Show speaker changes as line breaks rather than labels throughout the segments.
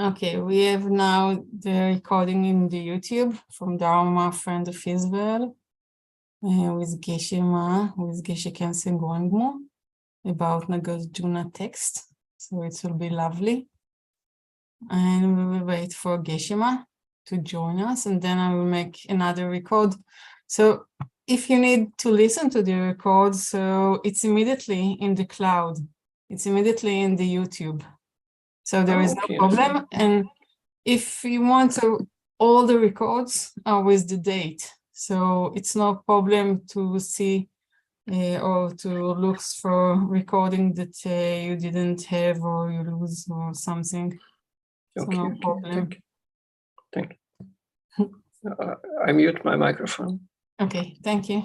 Okay, we have now the recording in the YouTube from Dharma friend of Israel with Geshe with Geshe Kelsang Wangmo about Nagarjuna text. So it will be lovely. And we will wait for Geshe to join us, and then I will make another record. So if you need to listen to the record, so it's immediately in the cloud. It's immediately in the YouTube. So there is no problem. And if you want to, all the records are with the date. So it's no problem to see or to look for recording that you didn't have or you lose or something. So
Okay,
no problem.
Thank you. I mute my microphone.
Okay, thank you.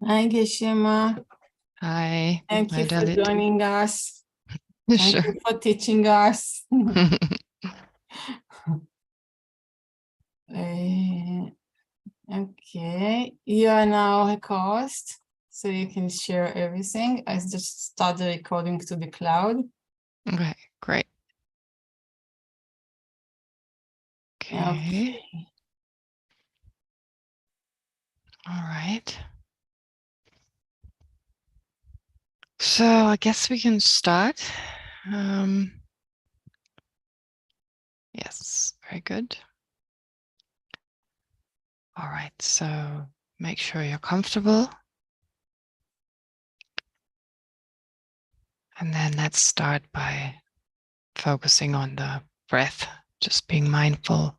Hi, Geshe.
Hi.
Thank you for
Dalit.
joining us. Thank
Sure.
you for teaching us. Okay, you are now a host, so you can share everything. I just start the recording to the cloud.
Okay, great. Okay. All right. So I guess we can start. Yes, very good. All right, so make sure you're comfortable. And then let's start by focusing on the breath, just being mindful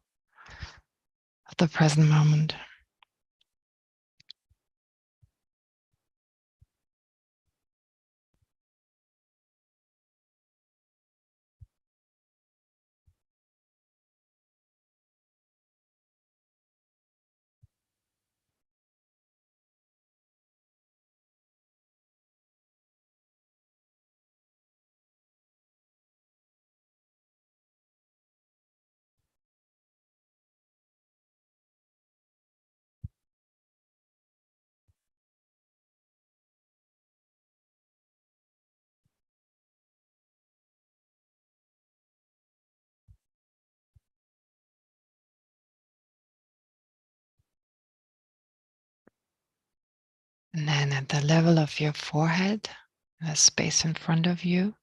of the present moment. And then at the level of your forehead, the space in front of you,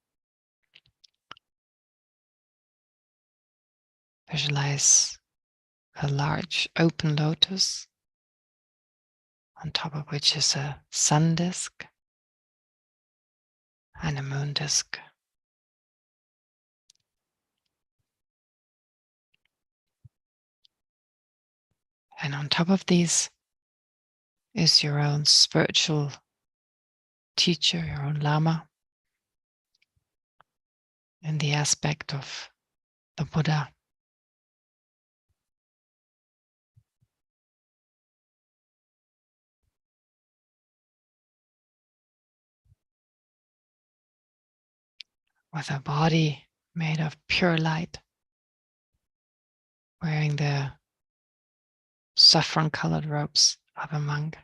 visualize a large open lotus on top of which is a sun disk. and a moon disk. And on top of these is your own spiritual teacher, your own Lama, in the aspect of the Buddha. With a body made of pure light, wearing the saffron-colored robes of a monk.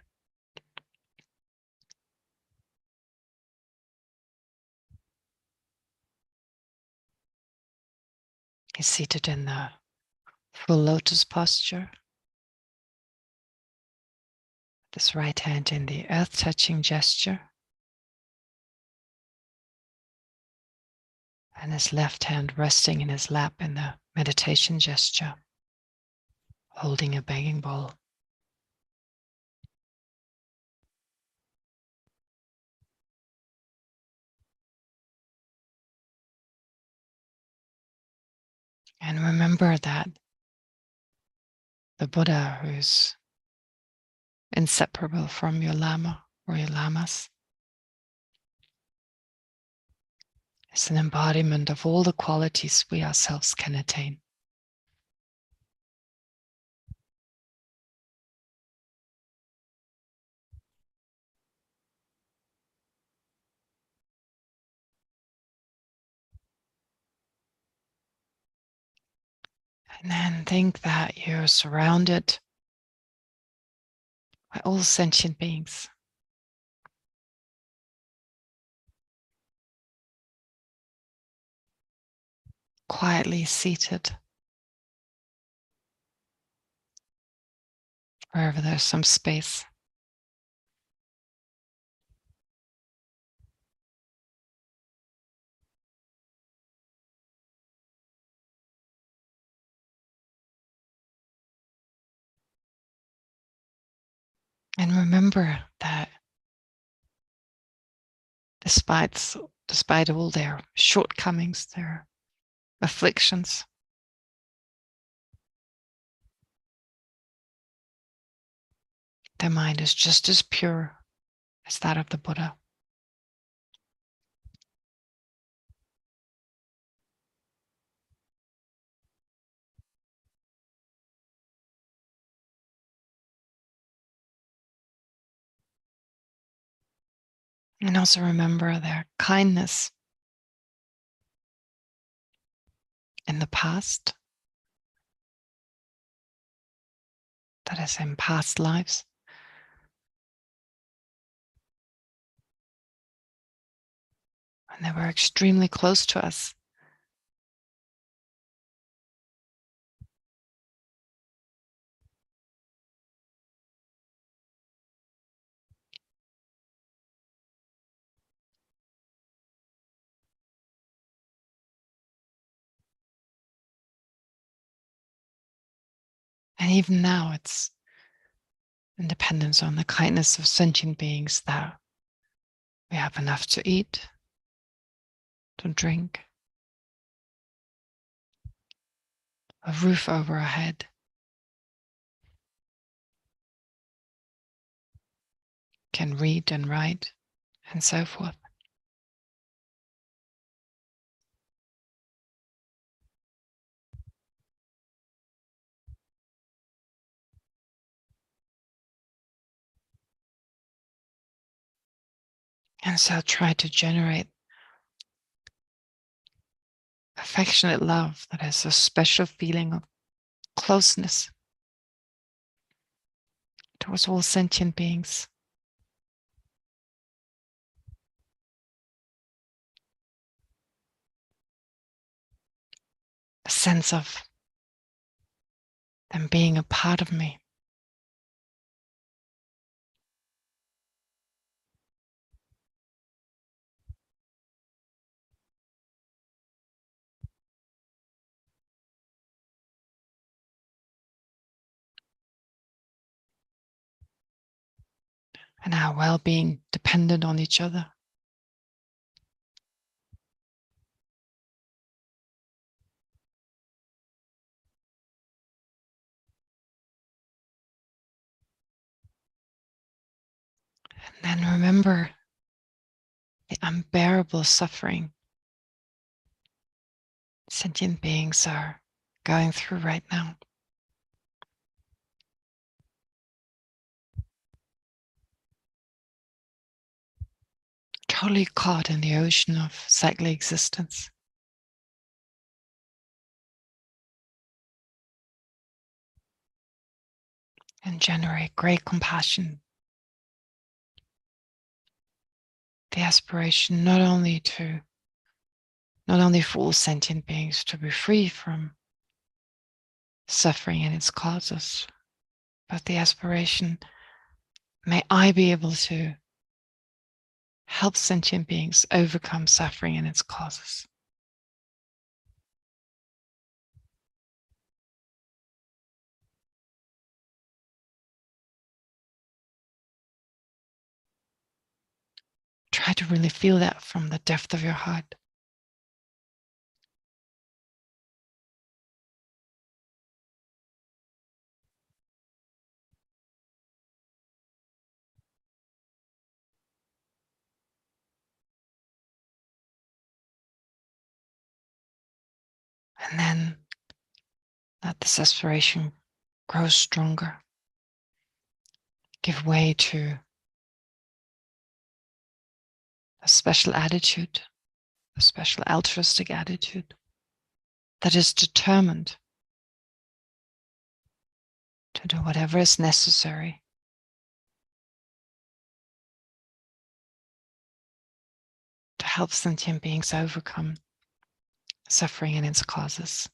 He's seated in the full lotus posture, this right hand in the earth-touching gesture, and his left hand resting in his lap in the meditation gesture, holding a begging bowl. And remember that the Buddha, who's inseparable from your Lama or your Lamas, is an embodiment of all the qualities we ourselves can attain. And then think that you're surrounded by all sentient beings. Quietly seated wherever there's some space. And remember that despite all their shortcomings, their afflictions, their mind is just as pure as that of the Buddha. And also remember their kindness in the past, that is, in past lives. When they were extremely close to us. And even now, it's in dependence on the kindness of sentient beings that we have enough to eat, to drink, a roof over our head, can read and write, and so forth. And so try to generate affectionate love that has a special feeling of closeness towards all sentient beings. A sense of them being a part of me. And our well-being dependent on each other. And then remember the unbearable suffering sentient beings are going through right now. Totally caught in the ocean of cyclic existence. And generate great compassion. The aspiration not only for all sentient beings to be free from suffering and its causes, but the aspiration, may I be able to help sentient beings overcome suffering and its causes. Try to really feel that from the depth of your heart. And then let this aspiration grow stronger. Give way to a special attitude, a special altruistic attitude that is determined to do whatever is necessary to help sentient beings overcome suffering and its causes.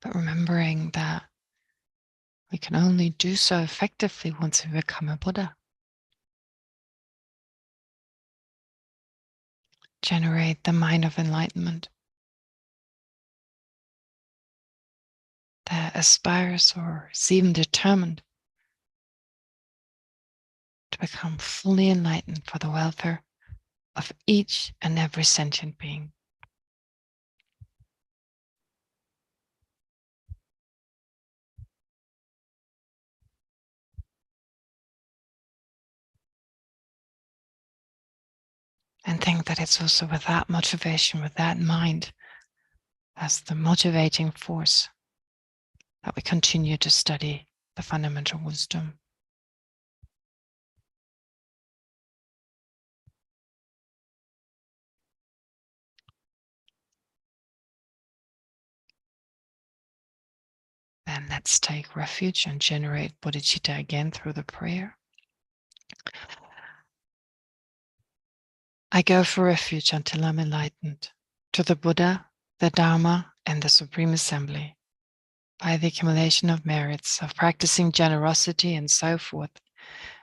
But remembering that we can only do so effectively once we become a Buddha. Generate the mind of enlightenment that aspires or is even determined to become fully enlightened for the welfare of each and every sentient being. And think that it's also with that motivation, with that mind as the motivating force, that we continue to study the fundamental wisdom. Then let's take refuge and generate bodhicitta again through the prayer. I go for refuge until I'm enlightened, to the Buddha, the Dharma, and the Supreme Assembly. By the accumulation of merits, of practicing generosity and so forth,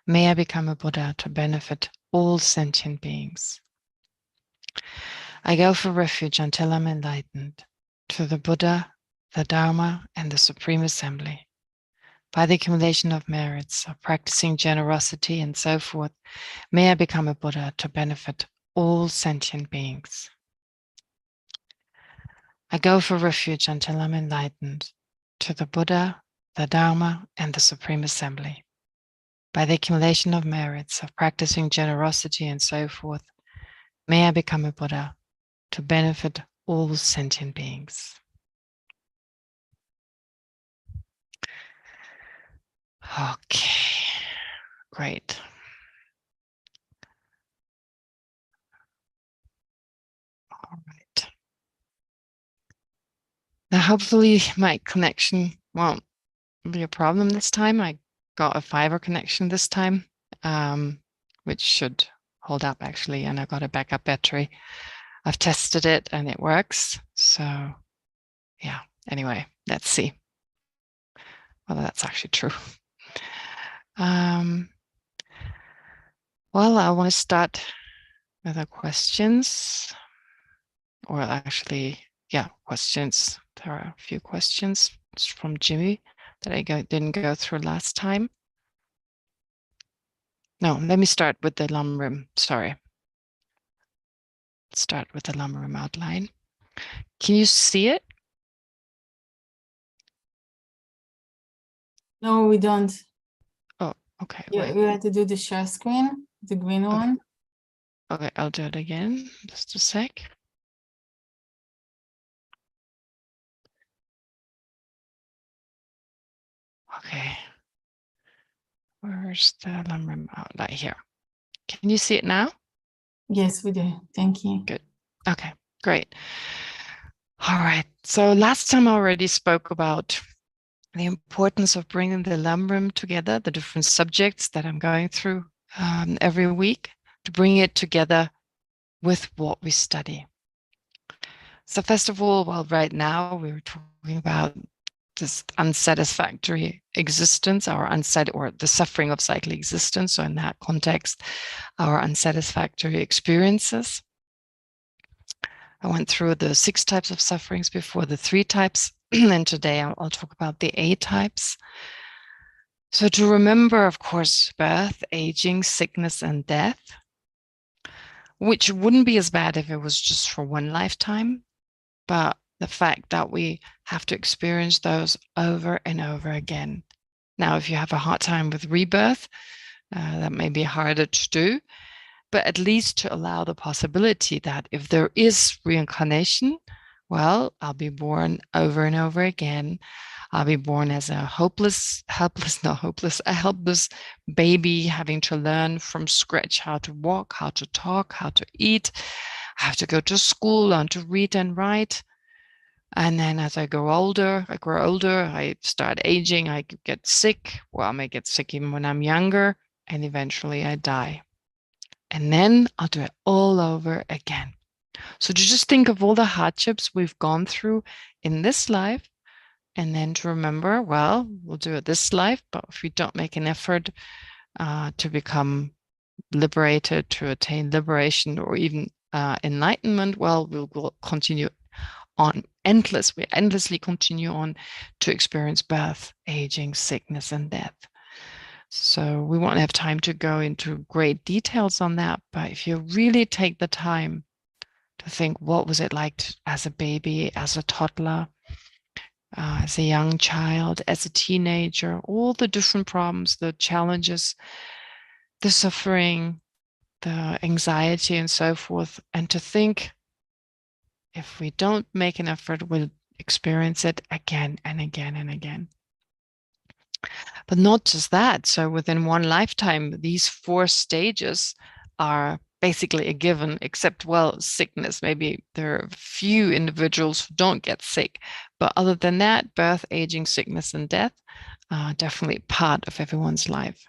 may I become a Buddha to benefit all sentient beings. I go for refuge until I'm enlightened, to the Buddha, the Dharma, and the Supreme Assembly. By the accumulation of merits, of practicing generosity and so forth, may I become a Buddha to benefit all sentient beings. I go for refuge until I'm enlightened, to the Buddha, the Dharma, and the Supreme Assembly. By the accumulation of merits, of practicing generosity and so forth, may I become a Buddha to benefit all sentient beings. Okay, great. All right. Now, hopefully my connection won't be a problem this time. I got a fiber connection this time, which should hold up actually, and I got a backup battery. I've tested it and it works. So yeah, anyway, let's see whether that's actually true. Well, I want to start with the questions, or actually, yeah, questions. There are a few questions from Jimmy that I didn't go through last time. No, let me start with the Lamrim. Sorry. Start with the Lamrim outline. Can you see it?
No, we don't.
Oh, okay.
You,
Wait.
you have to do the share screen, the green one.
Okay, I'll do it again. Just a sec. Okay. Where's the Lamrim outline here? Can you see it now?
Yes, we do. Thank you.
Good. Okay, great. All right. So last time I already spoke about the importance of bringing the Lamrim together, the different subjects that I'm going through every week, to bring it together with what we study. So first of all, well, right now we're talking about this unsatisfactory existence, or the suffering of cyclic existence. So in that context, our unsatisfactory experiences. I went through the 6 types of sufferings before, the 3 types, and today I'll talk about the 8 types. So to remember, of course, birth, aging, sickness, and death, which wouldn't be as bad if it was just for one lifetime, but the fact that we have to experience those over and over again. Now, if you have a hard time with rebirth, that may be harder to do, but at least to allow the possibility that if there is reincarnation, well, I'll be born over and over again. I'll be born as a helpless baby, having to learn from scratch how to walk, how to talk, how to eat. I have to go to school, learn to read and write. And then as I grow older, I start aging, I get sick. Well, I may get sick even when I'm younger, and eventually I die. And then I'll do it all over again. So to just think of all the hardships we've gone through in this life, and then to remember, well, we'll do it this life, but if we don't make an effort to become liberated, to attain liberation, or even enlightenment, well, we'll continue on we endlessly continue on to experience birth, aging, sickness, and death. So we won't have time to go into great details on that, but if you really take the time to think, what was it like as a baby, as a toddler, as a young child, as a teenager, all the different problems, the challenges, the suffering, the anxiety, and so forth, and to think, if we don't make an effort, we'll experience it again and again and again. But not just that. So within one lifetime, these 4 stages are basically a given, except, well, sickness. Maybe there are few individuals who don't get sick. But other than that, birth, aging, sickness, and death are definitely part of everyone's life.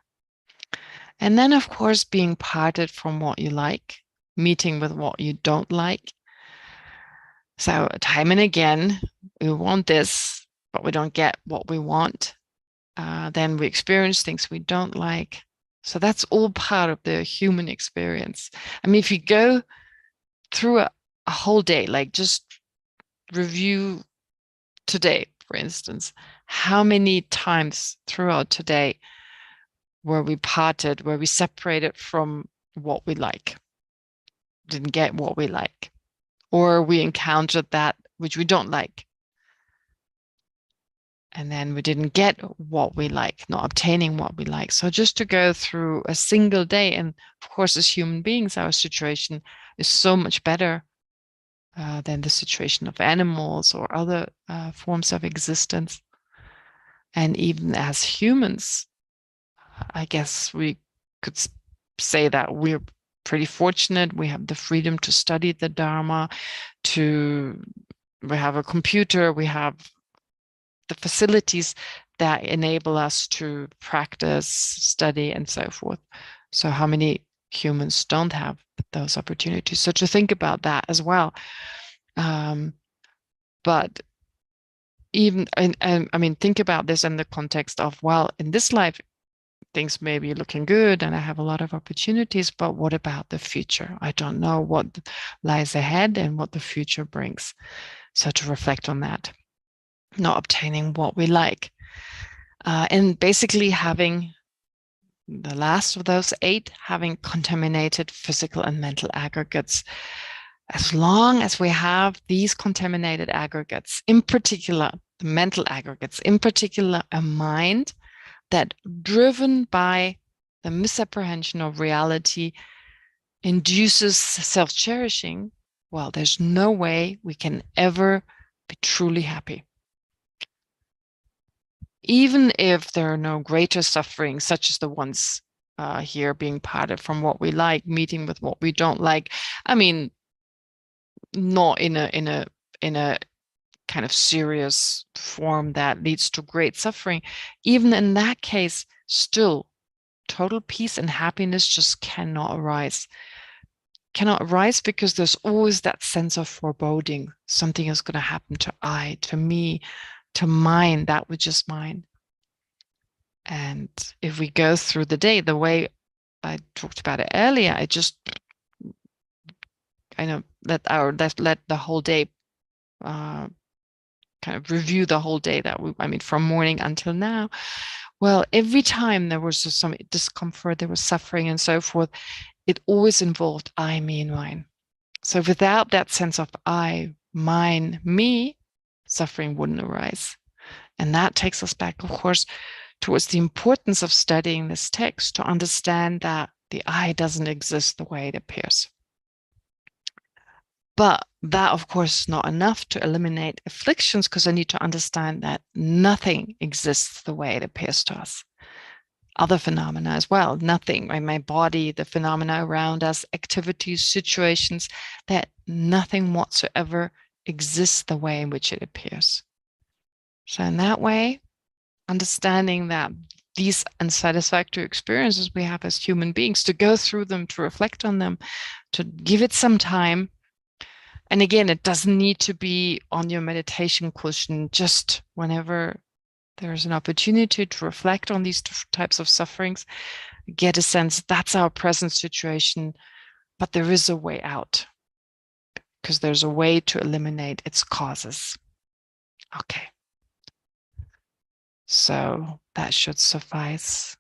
And then, of course, being parted from what you like, meeting with what you don't like. So time and again, we want this, but we don't get what we want. Then we experience things we don't like. So that's all part of the human experience. I mean, if you go through a whole day, like just review today, for instance, how many times throughout today were we parted, were we separated from what we like, didn't get what we like, or we encountered that which we don't like, and then we didn't get what we like, not obtaining what we like. So just to go through a single day, and of course, as human beings, our situation is so much better than the situation of animals or other forms of existence. And even as humans, I guess we could say that we're pretty fortunate. We have the freedom to study the Dharma, we have a computer, we have the facilities that enable us to practice, study, and so forth. So how many humans don't have those opportunities? So to think about that as well. But even, and I mean, think about this in the context of, well, in this life, things may be looking good and I have a lot of opportunities, but what about the future? I don't know what lies ahead and what the future brings. So to reflect on that, not obtaining what we like, and basically having the last of those 8 having contaminated physical and mental aggregates. As long as we have these contaminated aggregates, in particular, the mental aggregates, in particular, a mind that, driven by the misapprehension of reality, induces self-cherishing, well, there's no way we can ever be truly happy. Even if there are no greater sufferings, such as the ones here, being parted from what we like, meeting with what we don't like. I mean, not in a kind of serious form that leads to great suffering. Even in that case, still, total peace and happiness just cannot arise. Cannot arise because there's always that sense of foreboding. Something is going to happen to me, to mine, that which is mine. And if we go through the day, the way I talked about it earlier, I just kind of let the whole day kind of review the whole day from morning until now. Well, every time there was some discomfort, there was suffering and so forth, it always involved I, me, and mine. So without that sense of I, mine, me, suffering wouldn't arise. And that takes us back, of course, towards the importance of studying this text to understand that the I doesn't exist the way it appears. But that, of course, is not enough to eliminate afflictions, because I need to understand that nothing exists the way it appears to us. Other phenomena as well, nothing, my body, the phenomena around us, activities, situations, that nothing whatsoever exists the way in which it appears. So in that way, understanding that these unsatisfactory experiences we have as human beings, to go through them, to reflect on them, to give it some time. And again, it doesn't need to be on your meditation cushion, just whenever there's an opportunity to reflect on these types of sufferings, get a sense that's our present situation, but there is a way out, because there's a way to eliminate its causes. Okay. So that should suffice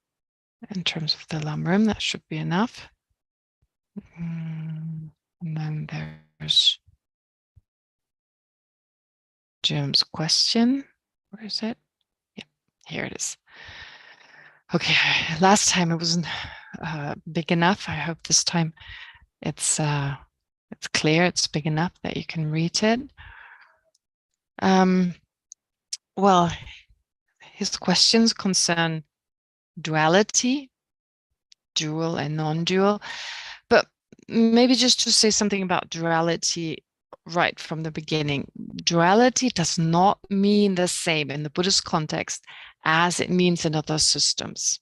in terms of the Lamrim. That should be enough. And then there's Jim's question. Where is it? Yeah, here it is. Okay, last time it wasn't big enough. I hope this time it's clear, it's big enough that you can read it. Well, his questions concern duality, dual and non-dual, but maybe just to say something about duality right from the beginning. Duality does not mean the same in the Buddhist context as it means in other systems.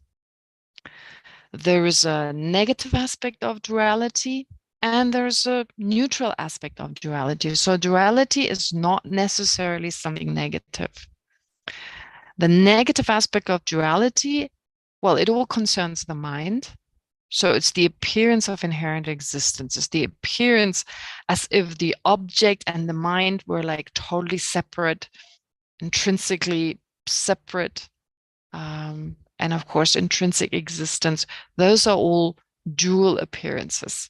There is a negative aspect of duality, and there's a neutral aspect of duality. So duality is not necessarily something negative. The negative aspect of duality, well, it all concerns the mind. So it's the appearance of inherent existence. It's the appearance as if the object and the mind were like totally separate, intrinsically separate. And of course, intrinsic existence. Those are all dual appearances.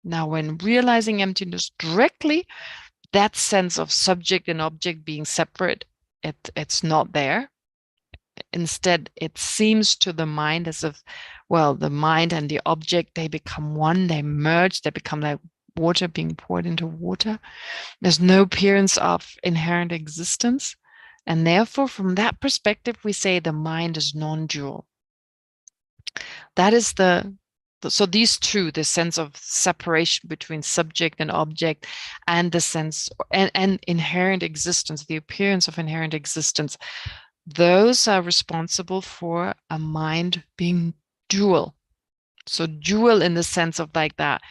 Now, when realizing emptiness directly, that sense of subject and object being separate, it's not there. Instead, it seems to the mind as if, well, the mind and the object, they become one, they merge, they become like water being poured into water. There's no appearance of inherent existence. And therefore, from that perspective, we say the mind is non-dual. That is so these two, the sense of separation between subject and object, and the sense and inherent existence, the appearance of inherent existence, those are responsible for a mind being dual. So dual in the sense of like that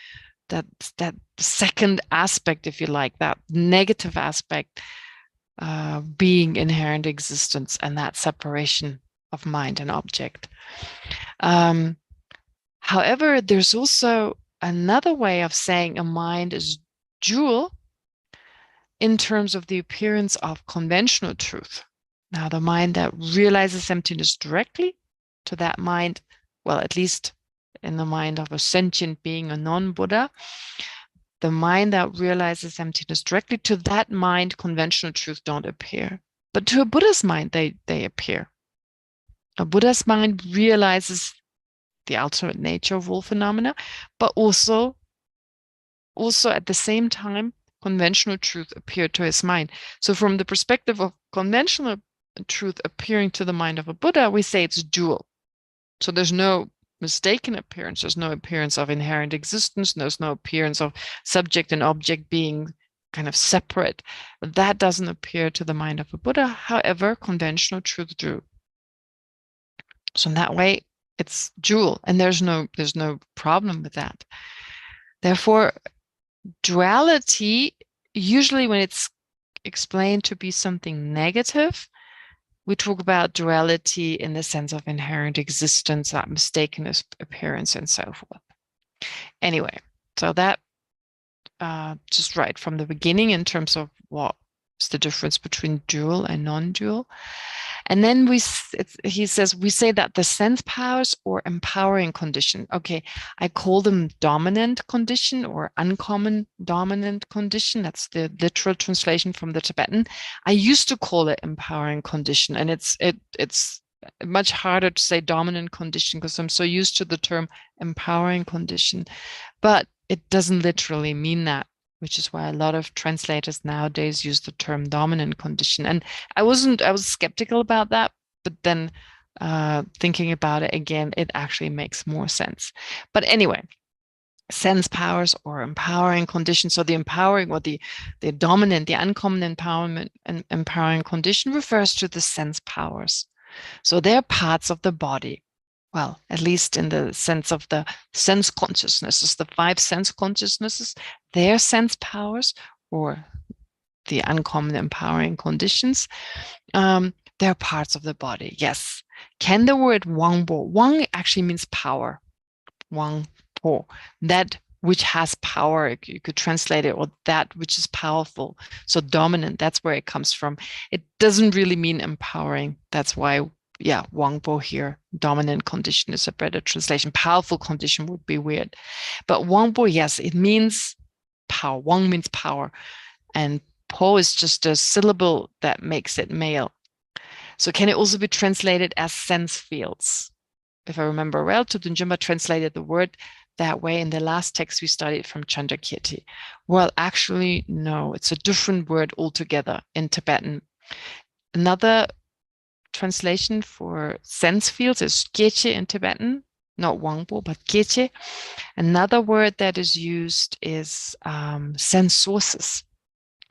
second aspect, if you like, that negative aspect, being inherent existence and that separation of mind and object. However, there's also another way of saying a mind is dual in terms of the appearance of conventional truth. Now, the mind that realizes emptiness directly, to that mind, well, at least in the mind of a sentient being, a non-Buddha, the mind that realizes emptiness, directly to that mind, conventional truths don't appear. But to a Buddha's mind, they appear. A Buddha's mind realizes the ultimate nature of all phenomena, but also at the same time, conventional truth appeared to his mind. So from the perspective of conventional truth appearing to the mind of a Buddha, we say it's dual. So there's no mistaken appearance. There's no appearance of inherent existence. There's no appearance of subject and object being kind of separate. That doesn't appear to the mind of a Buddha. However, conventional truth do. So in that way, it's dual, and there's no problem with that. Therefore, duality, usually when it's explained to be something negative, we talk about duality in the sense of inherent existence, that mistaken appearance, and so forth. Anyway, so that just right from the beginning in terms of what's the difference between dual and non-dual. And then he says, we say that the sense powers or empowering condition, okay, I call them dominant condition or uncommon dominant condition. That's the literal translation from the Tibetan. I used to call it empowering condition, and it's much harder to say dominant condition because I'm so used to the term empowering condition, but it doesn't literally mean that, which is why a lot of translators nowadays use the term dominant condition. And I was skeptical about that, but then thinking about it again, it actually makes more sense. But anyway, sense powers or empowering conditions. So the empowering or the dominant, the uncommon empowerment and empowering condition refers to the sense powers. So they're parts of the body. Well, at least in the sense of the sense consciousnesses, the 5 sense consciousnesses, their sense powers or the uncommon empowering conditions, they're parts of the body. Yes. Can the word Wangmo, Wang actually means power. Wangpo, that which has power, you could translate it, or that which is powerful. So dominant, that's where it comes from. It doesn't really mean empowering. That's why, yeah, Wangpo here, dominant condition is a better translation. Powerful condition would be weird. But Wangpo, yes, it means power. Wang means power. And Po is just a syllable that makes it male. So can it also be translated as sense fields? If I remember well, Thupten Jinpa translated the word that way in the last text we studied from Chandrakirti. Well, actually, no, it's a different word altogether in Tibetan. Another translation for sense fields is Geshe in Tibetan, not Wangpo, but Geshe. Another word that is used is sense sources.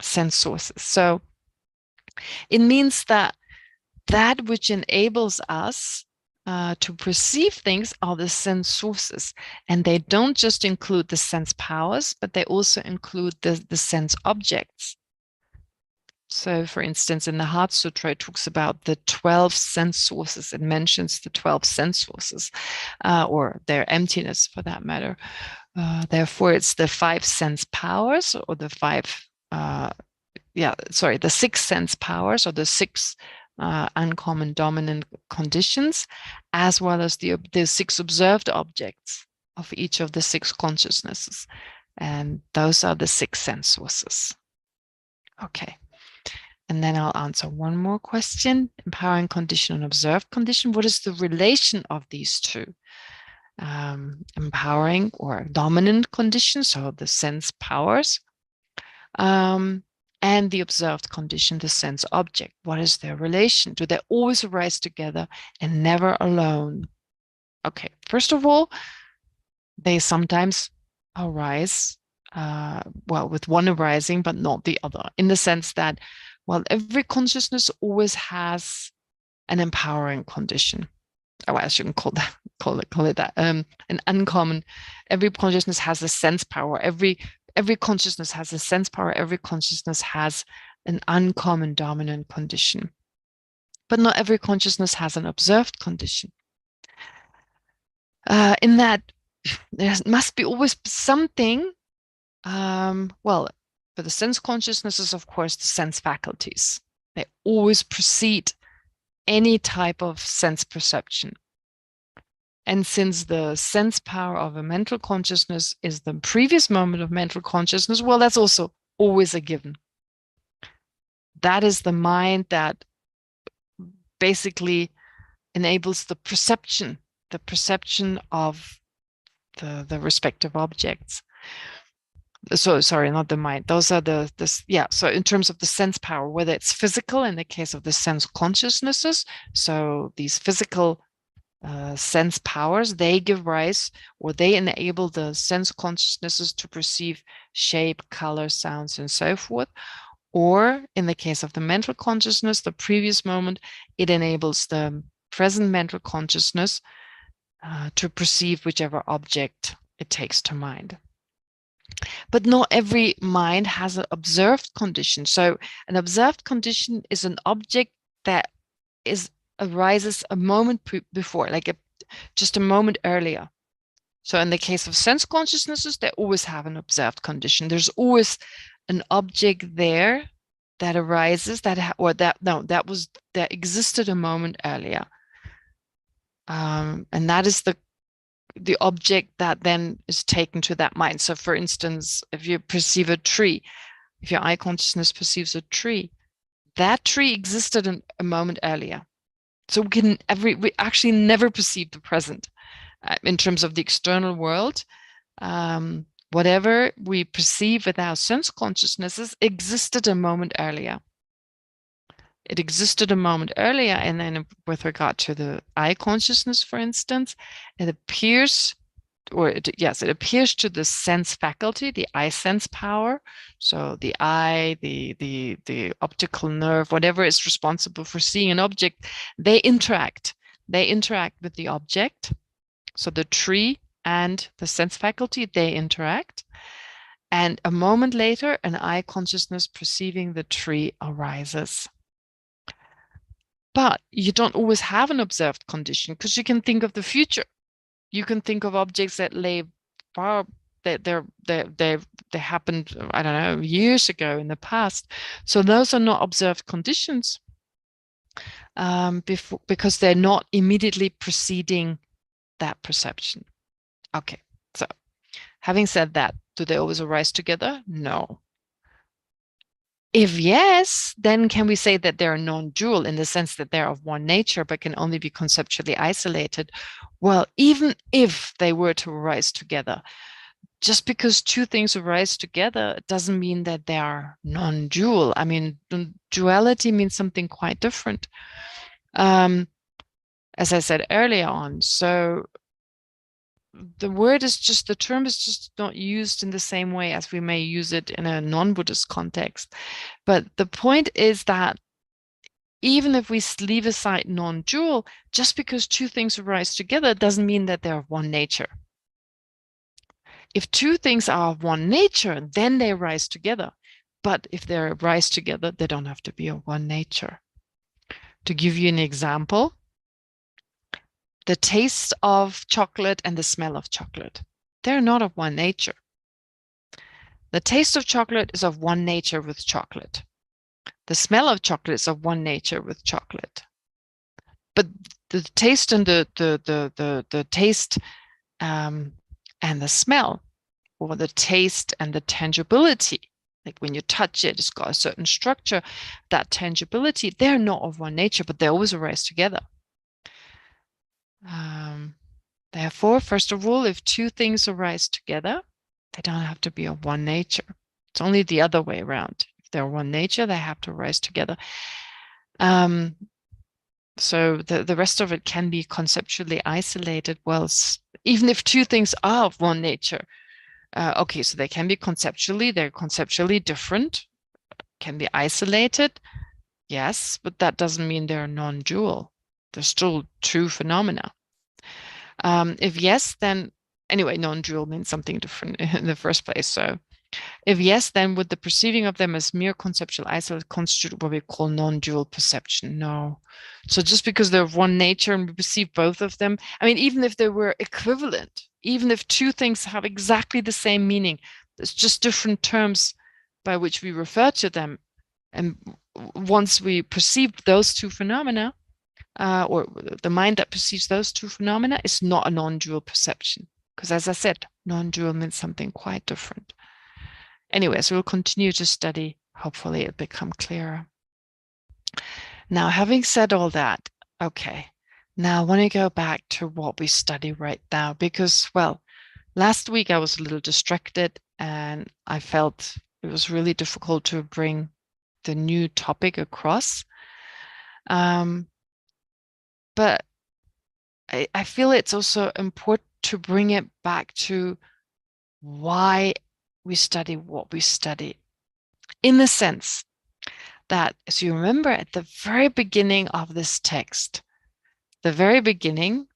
Sense sources. So it means that which enables us to perceive things are the sense sources, and they don't just include the sense powers, but they also include the sense objects. So, for instance, in the Heart Sutra, it talks about the 12 sense sources. It mentions the 12 sense sources, or their emptiness for that matter. Therefore, it's the 5 sense powers, or the 6 sense powers, or the 6 uncommon dominant conditions, as well as the 6 observed objects of each of the 6 consciousnesses. And those are the 6 sense sources. Okay. And then I'll answer one more question. Empowering condition and observed condition. What is the relation of these two? Empowering or dominant condition, so the sense powers, and the observed condition, the sense object. What is their relation? Do they always arise together and never alone? Okay, first of all, they sometimes arise, with one arising, but not the other, in the sense that, well, every consciousness always has an empowering condition. Oh, I shouldn't call it that. An uncommon. Every consciousness has a sense power. Every consciousness has a sense power. Every consciousness has an uncommon dominant condition. But not every consciousness has an observed condition. In that, there must be always something. For the sense consciousnesses, of course, the sense faculties. They always precede any type of sense perception. And since the sense power of a mental consciousness is the previous moment of mental consciousness, well, that's also always a given. That is the mind that basically enables the perception of the respective objects. So sorry, not the mind. Those are so in terms of the sense power, whether it's physical in the case of the sense consciousnesses, so these physical sense powers, they give rise, or they enable the sense consciousnesses to perceive shape, color, sounds, and so forth. Or in the case of the mental consciousness, the previous moment, it enables the present mental consciousness to perceive whichever object it takes to mind. But not every mind has an observed condition. So an observed condition is an object that arises a moment before, like just a moment earlier. So in the case of sense consciousnesses, they always have an observed condition. There's always an object there that arises that existed a moment earlier. And that is the object that then is taken to that mind. So for instance, if you perceive a tree, if your eye consciousness perceives a tree, that tree existed a moment earlier. So we actually never perceive the present in terms of the external world. Whatever we perceive with our sense consciousnesses existed a moment earlier. It existed a moment earlier, and then with regard to the eye consciousness, for instance, it appears to the sense faculty, the eye sense power. So the eye, the optical nerve, whatever is responsible for seeing an object, they interact with the object. So the tree and the sense faculty, they interact. And a moment later, an eye consciousness perceiving the tree arises. But you don't always have an observed condition, because you can think of the future. You can think of objects that lay far, that they happened, I don't know, years ago in the past. So those are not observed conditions, because they're not immediately preceding that perception. Okay, so having said that, do they always arise together? No. If yes, then can we say that they're non-dual in the sense that they're of one nature but can only be conceptually isolated? Well, even if they were to arise together, just because two things arise together doesn't mean that they are non-dual. I mean, duality means something quite different, as I said earlier on. So the term is just not used in the same way as we may use it in a non-Buddhist context. But the point is that even if we leave aside non-dual, just because two things arise together doesn't mean that they're of one nature. If two things are of one nature, then they arise together. But if they arise together, they don't have to be of one nature. To give you an example, the taste of chocolate and the smell of chocolate, they're not of one nature. The taste of chocolate is of one nature with chocolate. The smell of chocolate is of one nature with chocolate. But the taste and the taste and the smell, or the taste and the tangibility, like when you touch it, it's got a certain structure, that tangibility, they're not of one nature, but they always arise together. Therefore, first of all, if two things arise together, they don't have to be of one nature. It's only the other way around. If they're one nature, they have to arise together. So the rest of it can be conceptually isolated. Well, even if two things are of one nature, okay, so they're conceptually different, can be isolated, yes, but that doesn't mean they're non-dual. They're still true phenomena. If yes, then anyway, non-dual means something different in the first place. So if yes, then would the perceiving of them as mere conceptual isolate constitute what we call non-dual perception? No. So just because they're of one nature and we perceive both of them, I mean, even if they were equivalent, even if two things have exactly the same meaning, there's just different terms by which we refer to them. And once we perceive those two phenomena, or the mind that perceives those two phenomena is not a non-dual perception. Because as I said, non-dual means something quite different. Anyways, we'll continue to study. Hopefully it'll become clearer. Now, having said all that, okay, now I want to go back to what we study right now, because, well, last week I was a little distracted and I felt it was really difficult to bring the new topic across. But I feel it's also important to bring it back to why we study what we study, in the sense that, as you remember, at the very beginning of this text, the very beginning,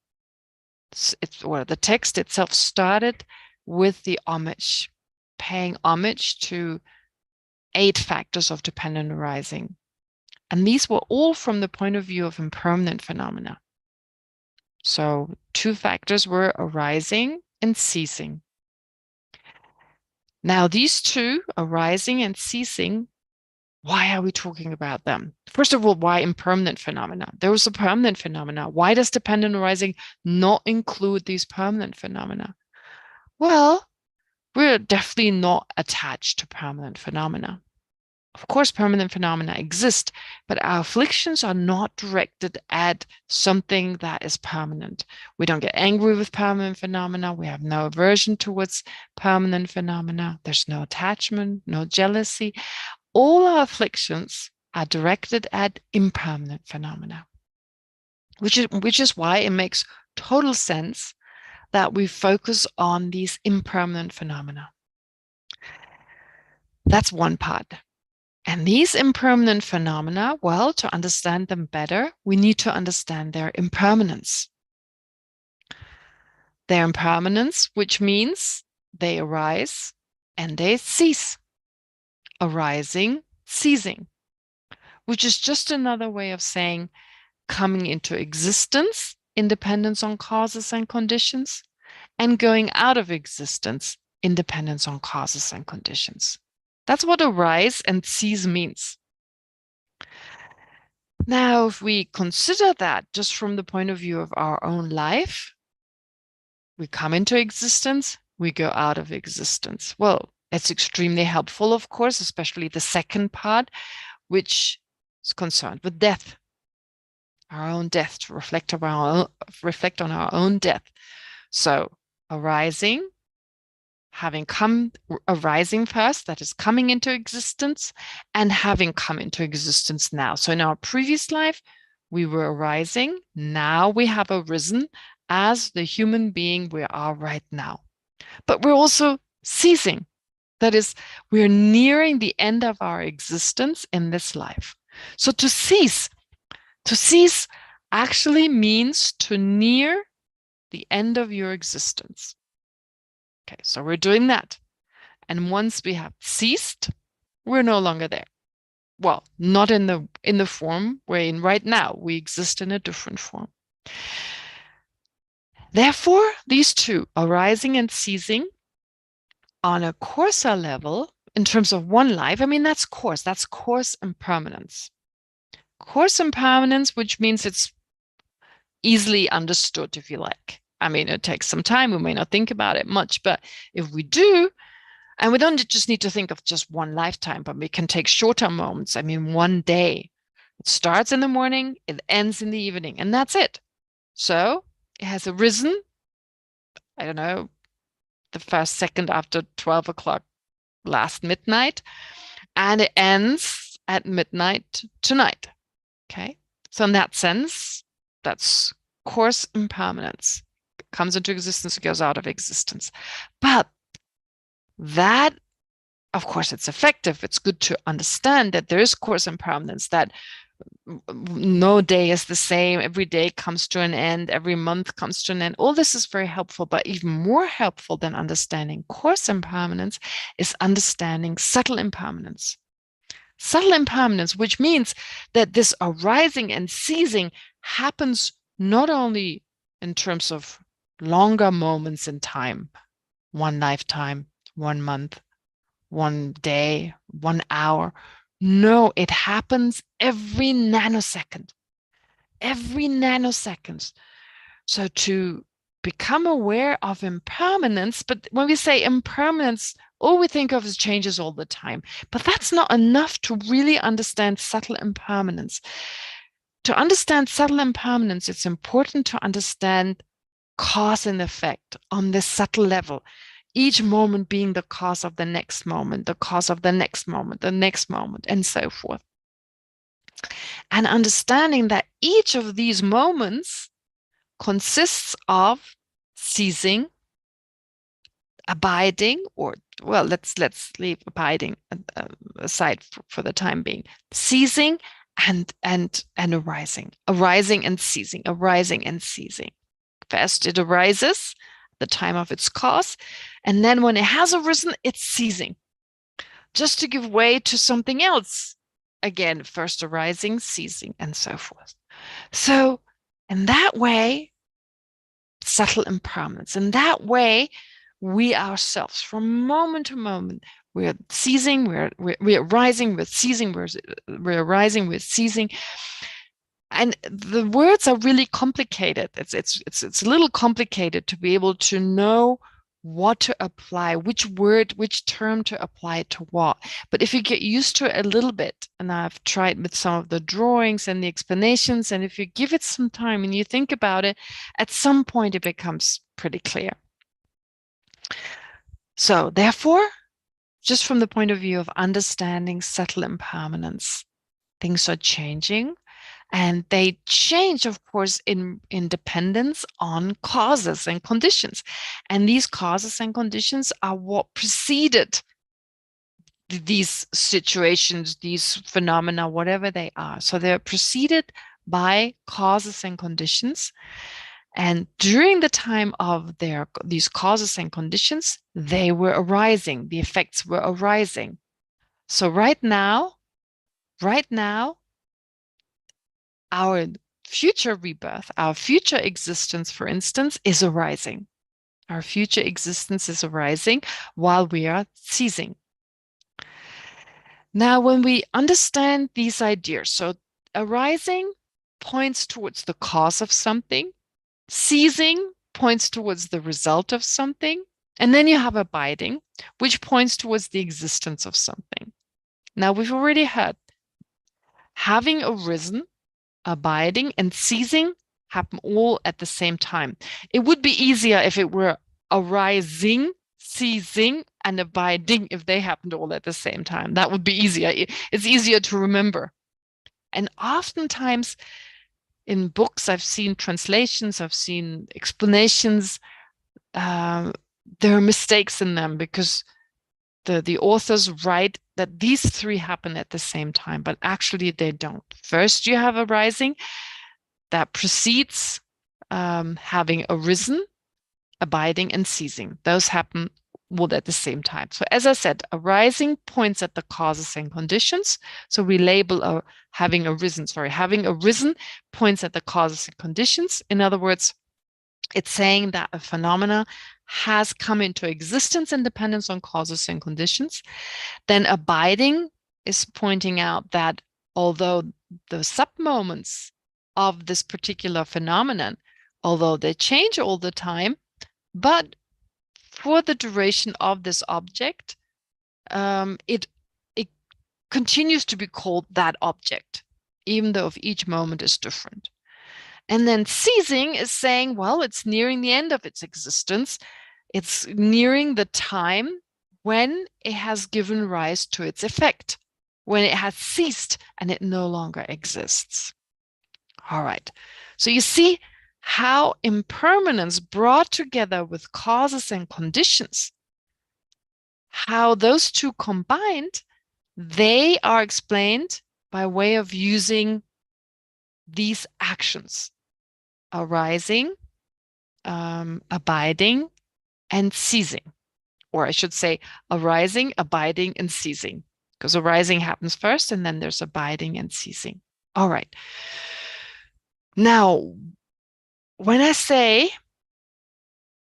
the text itself started with the homage, paying homage to 8 factors of dependent arising. And these were all from the point of view of impermanent phenomena. So 2 factors were arising and ceasing. Now, these 2, arising and ceasing, why are we talking about them? First of all, why impermanent phenomena? There was a permanent phenomena. Why does dependent arising not include these permanent phenomena? Well, we're definitely not attached to permanent phenomena. Of course, permanent phenomena exist, but our afflictions are not directed at something that is permanent. We don't get angry with permanent phenomena. We have no aversion towards permanent phenomena. There's no attachment, no jealousy. All our afflictions are directed at impermanent phenomena, which is why it makes total sense that we focus on these impermanent phenomena. That's one part. And these impermanent phenomena, well, to understand them better, we need to understand their impermanence. Their impermanence, which means they arise and they cease. Arising, ceasing, which is just another way of saying coming into existence, independence on causes and conditions, and going out of existence, independence on causes and conditions. That's what arise and cease means. Now, if we consider that just from the point of view of our own life, we come into existence, we go out of existence. Well, it's extremely helpful, of course, especially the second part, which is concerned with death, our own death, to reflect on our own death. So arising, arising first, that is coming into existence, and having come into existence now. So in our previous life, we were arising. Now we have arisen as the human being we are right now. But we're also ceasing. That is, we're nearing the end of our existence in this life. So to cease actually means to near the end of your existence. Okay, so we're doing that. And once we have ceased, we're no longer there. Well, not in the form we're in right now. We exist in a different form. Therefore, these 2, arising and ceasing, on a coarser level, in terms of one life, I mean, that's coarse impermanence. Coarse impermanence, which means it's easily understood, if you like. I mean, it takes some time. We may not think about it much, but if we do, and we don't just need to think of just one lifetime, but we can take shorter moments. I mean, one day. It starts in the morning, it ends in the evening, and that's it. So it has arisen, I don't know, the first second after 12 o'clock last midnight, and it ends at midnight tonight. Okay, so in that sense, that's coarse impermanence. It comes into existence, it goes out of existence. But that, of course, it's effective. It's good to understand that there is coarse impermanence, that no day is the same. Every day comes to an end. Every month comes to an end. All this is very helpful, but even more helpful than understanding coarse impermanence is understanding subtle impermanence. Subtle impermanence, which means that this arising and ceasing happens not only in terms of longer moments in time, one lifetime, 1 month, 1 day, 1 hour. No, it happens every nanosecond. every nanosecond. So to become aware of impermanence, but when we say impermanence, all we think of is changes all the time. But that's not enough to really understand subtle impermanence. To understand subtle impermanence, it's important to understand cause and effect on this subtle level. Each moment being the cause of the next moment, the cause of the next moment, the next moment, and so forth. And understanding that each of these moments consists of ceasing, abiding, or well, let's leave abiding aside for the time being. Ceasing and arising, arising and ceasing, arising and ceasing. First, it arises at the time of its cause, and then when it has arisen, it's ceasing, just to give way to something else. Again, first arising, ceasing, and so forth. So, in that way, subtle impermanence. In that way, we ourselves, from moment to moment, we're ceasing, we're rising, we're ceasing, we're arising, we're ceasing. And the words are really complicated. It's a little complicated to be able to know what to apply, which word, which term to apply to what. But if you get used to it a little bit, and I've tried with some of the drawings and the explanations, and if you give it some time and you think about it, at some point it becomes pretty clear. So therefore, just from the point of view of understanding subtle impermanence, things are changing. And they change, of course, in dependence on causes and conditions. And these causes and conditions are what preceded these situations, these phenomena, whatever they are. So they're preceded by causes and conditions. And during the time of these causes and conditions, they were arising. The effects were arising. So right now, our future rebirth, our future existence, for instance, is arising. Our future existence is arising while we are ceasing. Now, when we understand these ideas, so arising points towards the cause of something, ceasing points towards the result of something, and then you have abiding, which points towards the existence of something. Now, we've already heard having arisen, abiding, and ceasing happen all at the same time. It would be easier if it were arising, ceasing, and abiding if they happened all at the same time. That would be easier. It's easier to remember. And oftentimes in books, I've seen translations, I've seen explanations. There are mistakes in them because the authors write that these three happen at the same time, but actually they don't. First, you have arising that precedes having arisen, abiding, and ceasing. Those happen all at the same time. So as I said, arising points at the causes and conditions. So we label having arisen points at the causes and conditions. In other words, it's saying that a phenomena has come into existence in dependence on causes and conditions. Then abiding is pointing out that although the sub-moments of this particular phenomenon, although they change all the time, but for the duration of this object, it continues to be called that object, even though if each moment is different. And then ceasing is saying, well, it's nearing the end of its existence. It's nearing the time when it has given rise to its effect, when it has ceased and it no longer exists. All right. So you see how impermanence brought together with causes and conditions, how those two combined, they are explained by way of using these actions: arising, abiding, and ceasing. Or I should say arising, abiding, and ceasing, because arising happens first and then there's abiding and ceasing. All right. Now, when I say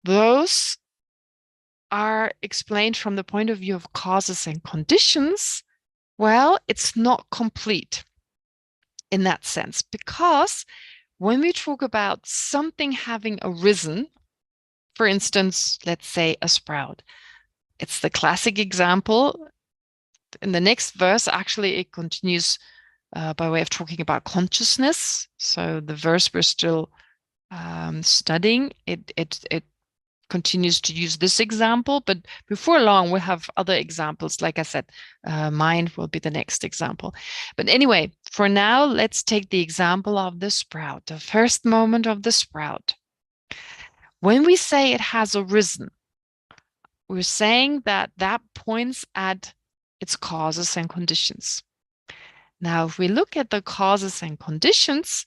those are explained from the point of view of causes and conditions, well, it's not complete in that sense, because when we talk about something having arisen, for instance, let's say a sprout, it's the classic example. In the next verse, actually, it continues by way of talking about consciousness. So the verse we're still studying, it continues to use this example, but before long we'll have other examples. Like I said, mind will be the next example. But anyway, for now, let's take the example of the sprout, the first moment of the sprout. When we say it has arisen, we're saying that that points at its causes and conditions. Now, if we look at the causes and conditions,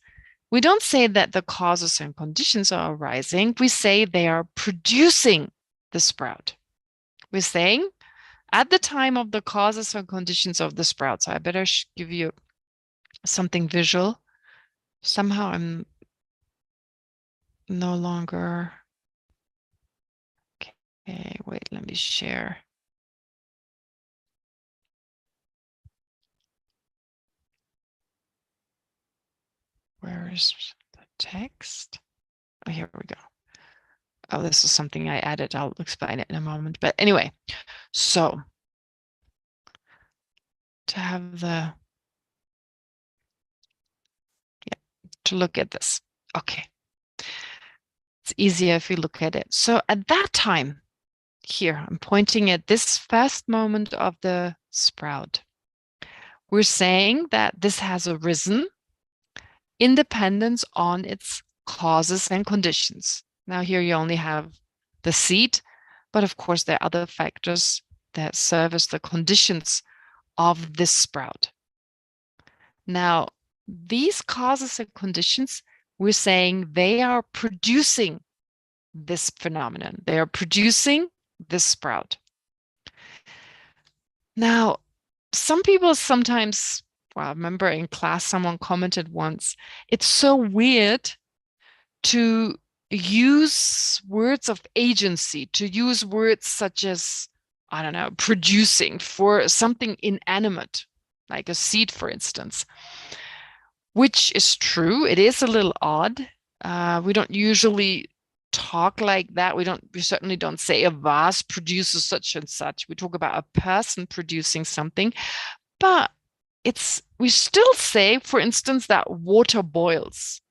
we don't say that the causes and conditions are arising. We say they are producing the sprout. We're saying at the time of the causes and conditions of the sprout. So I better give you something visual. Somehow I'm no longer. Okay, wait, let me share. Where is the text? Oh, here we go. Oh, this is something I added. I'll explain it in a moment. But anyway, so to have the, to look at this. Okay. It's easier if you look at it. So at that time, here, I'm pointing at this first moment of the sprout. We're saying that this has arisen independence on its causes and conditions. Now here you only have the seed, but of course there are other factors that serve as the conditions of this sprout. Now, these causes and conditions, we're saying they are producing this phenomenon. They are producing this sprout. Now, some people sometimes, well, I remember in class someone commented once, it's so weird to use words of agency, to use words such as, I don't know, producing for something inanimate, like a seed, for instance, which is true. It is a little odd. We don't usually talk like that. We certainly don't say a vase produces such and such. We talk about a person producing something, but we still say, for instance, that water boils.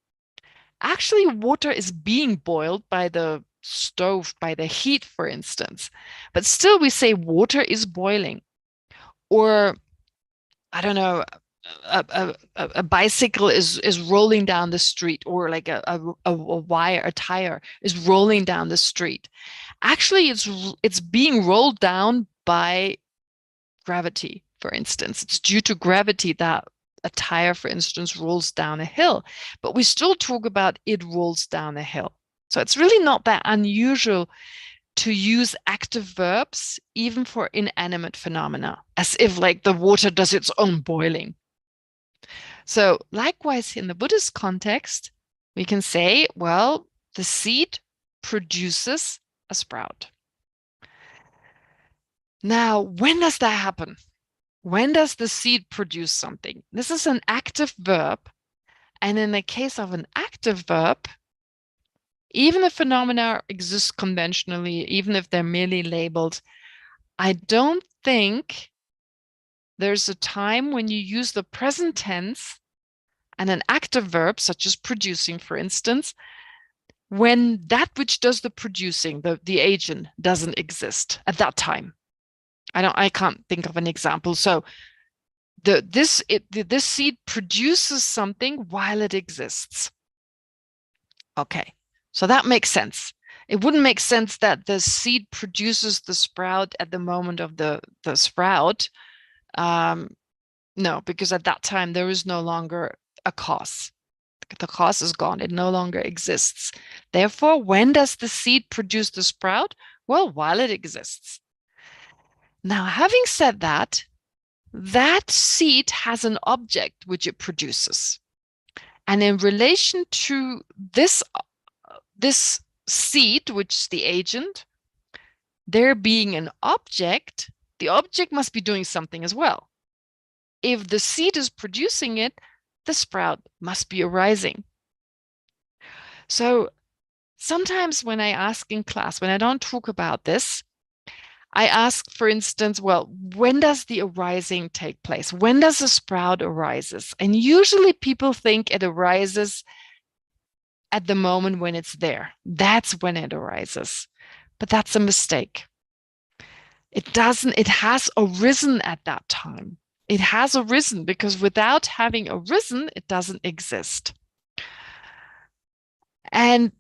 Actually, water is being boiled by the stove, by the heat, for instance, but still we say water is boiling. Or, I don't know, a bicycle is rolling down the street, or like a tire is rolling down the street. Actually, it's being rolled down by gravity, for instance. It's due to gravity that a tire, for instance, rolls down a hill, but we still talk about it rolls down a hill. So it's really not that unusual to use active verbs even for inanimate phenomena, as if like the water does its own boiling. So likewise, in the Buddhist context, we can say, well, the seed produces a sprout. Now, when does that happen? When does the seed produce something? This is an active verb. And in the case of an active verb, even if phenomena exist conventionally, even if they're merely labeled, I don't think there's a time when you use the present tense and an active verb, such as producing, for instance, when that which does the producing, the agent, doesn't exist at that time. I can't think of an example. So this seed produces something while it exists. Okay, so that makes sense. It wouldn't make sense that the seed produces the sprout at the moment of the sprout. No, because at that time there is no longer a cause. The cause is gone. It no longer exists. Therefore, when does the seed produce the sprout? Well, while it exists. Now, having said that, that seed has an object which it produces. And in relation to this seed, which is the agent, there being an object, the object must be doing something as well. If the seed is producing it, the sprout must be arising. So sometimes when I ask in class, when I don't talk about this, I ask, for instance, well, when does the arising take place? When does a sprout arises? And usually people think it arises at the moment when it's there. That's when it arises. But that's a mistake. It doesn't, it has arisen at that time. It has arisen because without having arisen, it doesn't exist. And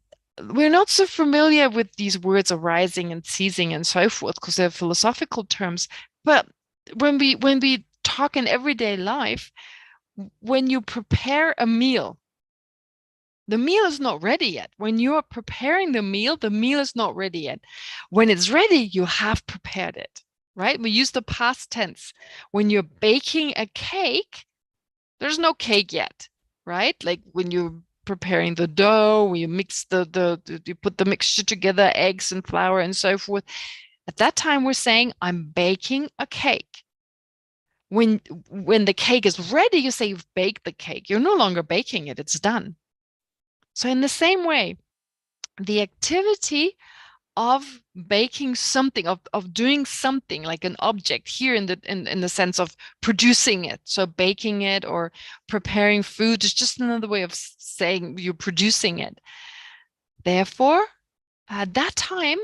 we're not so familiar with these words arising and ceasing and so forth because they're philosophical terms. But when we talk in everyday life, when you prepare a meal, the meal is not ready yet. When you are preparing the meal is not ready yet. When it's ready, you have prepared it, right? We use the past tense. When you're baking a cake, there's no cake yet, right? Like when you're preparing the dough, you mix you put the mixture together, eggs and flour and so forth. At that time, we're saying, I'm baking a cake. When the cake is ready, you say you've baked the cake. You're no longer baking it, it's done. So in the same way, the activity of baking something, of doing something like an object here in the sense of producing it. So baking it or preparing food is just another way of saying you're producing it. Therefore, at that time,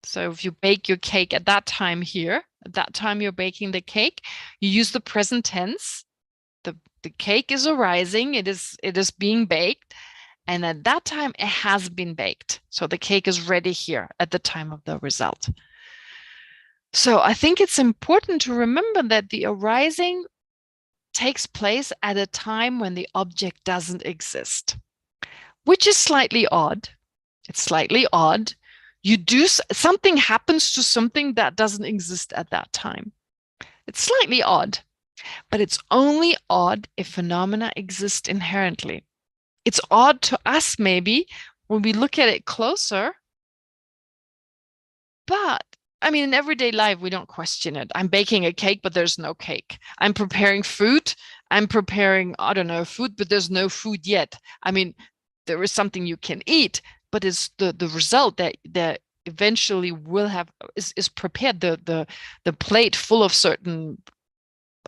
so if you bake your cake at that time here, at that time you're baking the cake, you use the present tense. The cake is arising, it is being baked. And at that time, it has been baked. So the cake is ready here at the time of the result. So I think it's important to remember that the arising takes place at a time when the object doesn't exist, which is slightly odd. It's slightly odd. Something happens to something that doesn't exist at that time. It's slightly odd, but it's only odd if phenomena exist inherently. It's odd to us, maybe, when we look at it closer. But, I mean, in everyday life, we don't question it. I'm baking a cake, but there's no cake. I'm preparing food. I'm preparing, I don't know, food, but there's no food yet. I mean, there is something you can eat, but it's the result that eventually will have is prepared. The plate full of certain,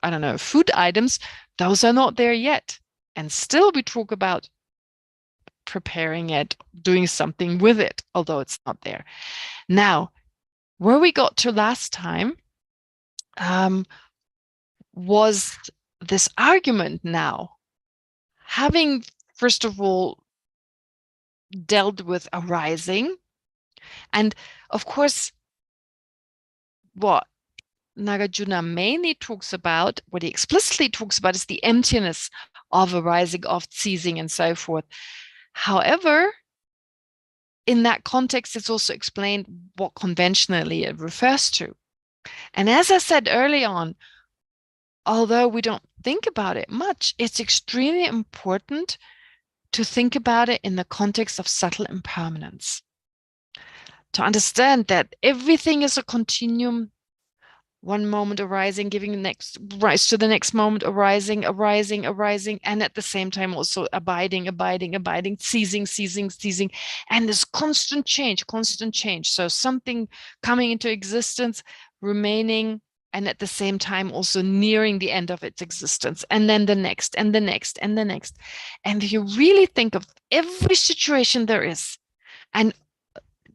I don't know, food items, those are not there yet. And still we talk about preparing it, doing something with it, although it's not there. Now, where we got to last time was this argument now. Having, first of all, dealt with arising, and of course, what Nagarjuna mainly talks about, what he explicitly talks about, is the emptiness of arising, of ceasing, and so forth. However, in that context, it's also explained what conventionally it refers to. And as I said early on, although we don't think about it much, it's extremely important to think about it in the context of subtle impermanence. To understand that everything is a continuum, one moment arising, giving the next rise to the next moment, arising, and at the same time also abiding, ceasing, and this constant change. So something coming into existence, remaining, and at the same time also nearing the end of its existence, and then the next, and the next, and the next. And if you really think of every situation there is, and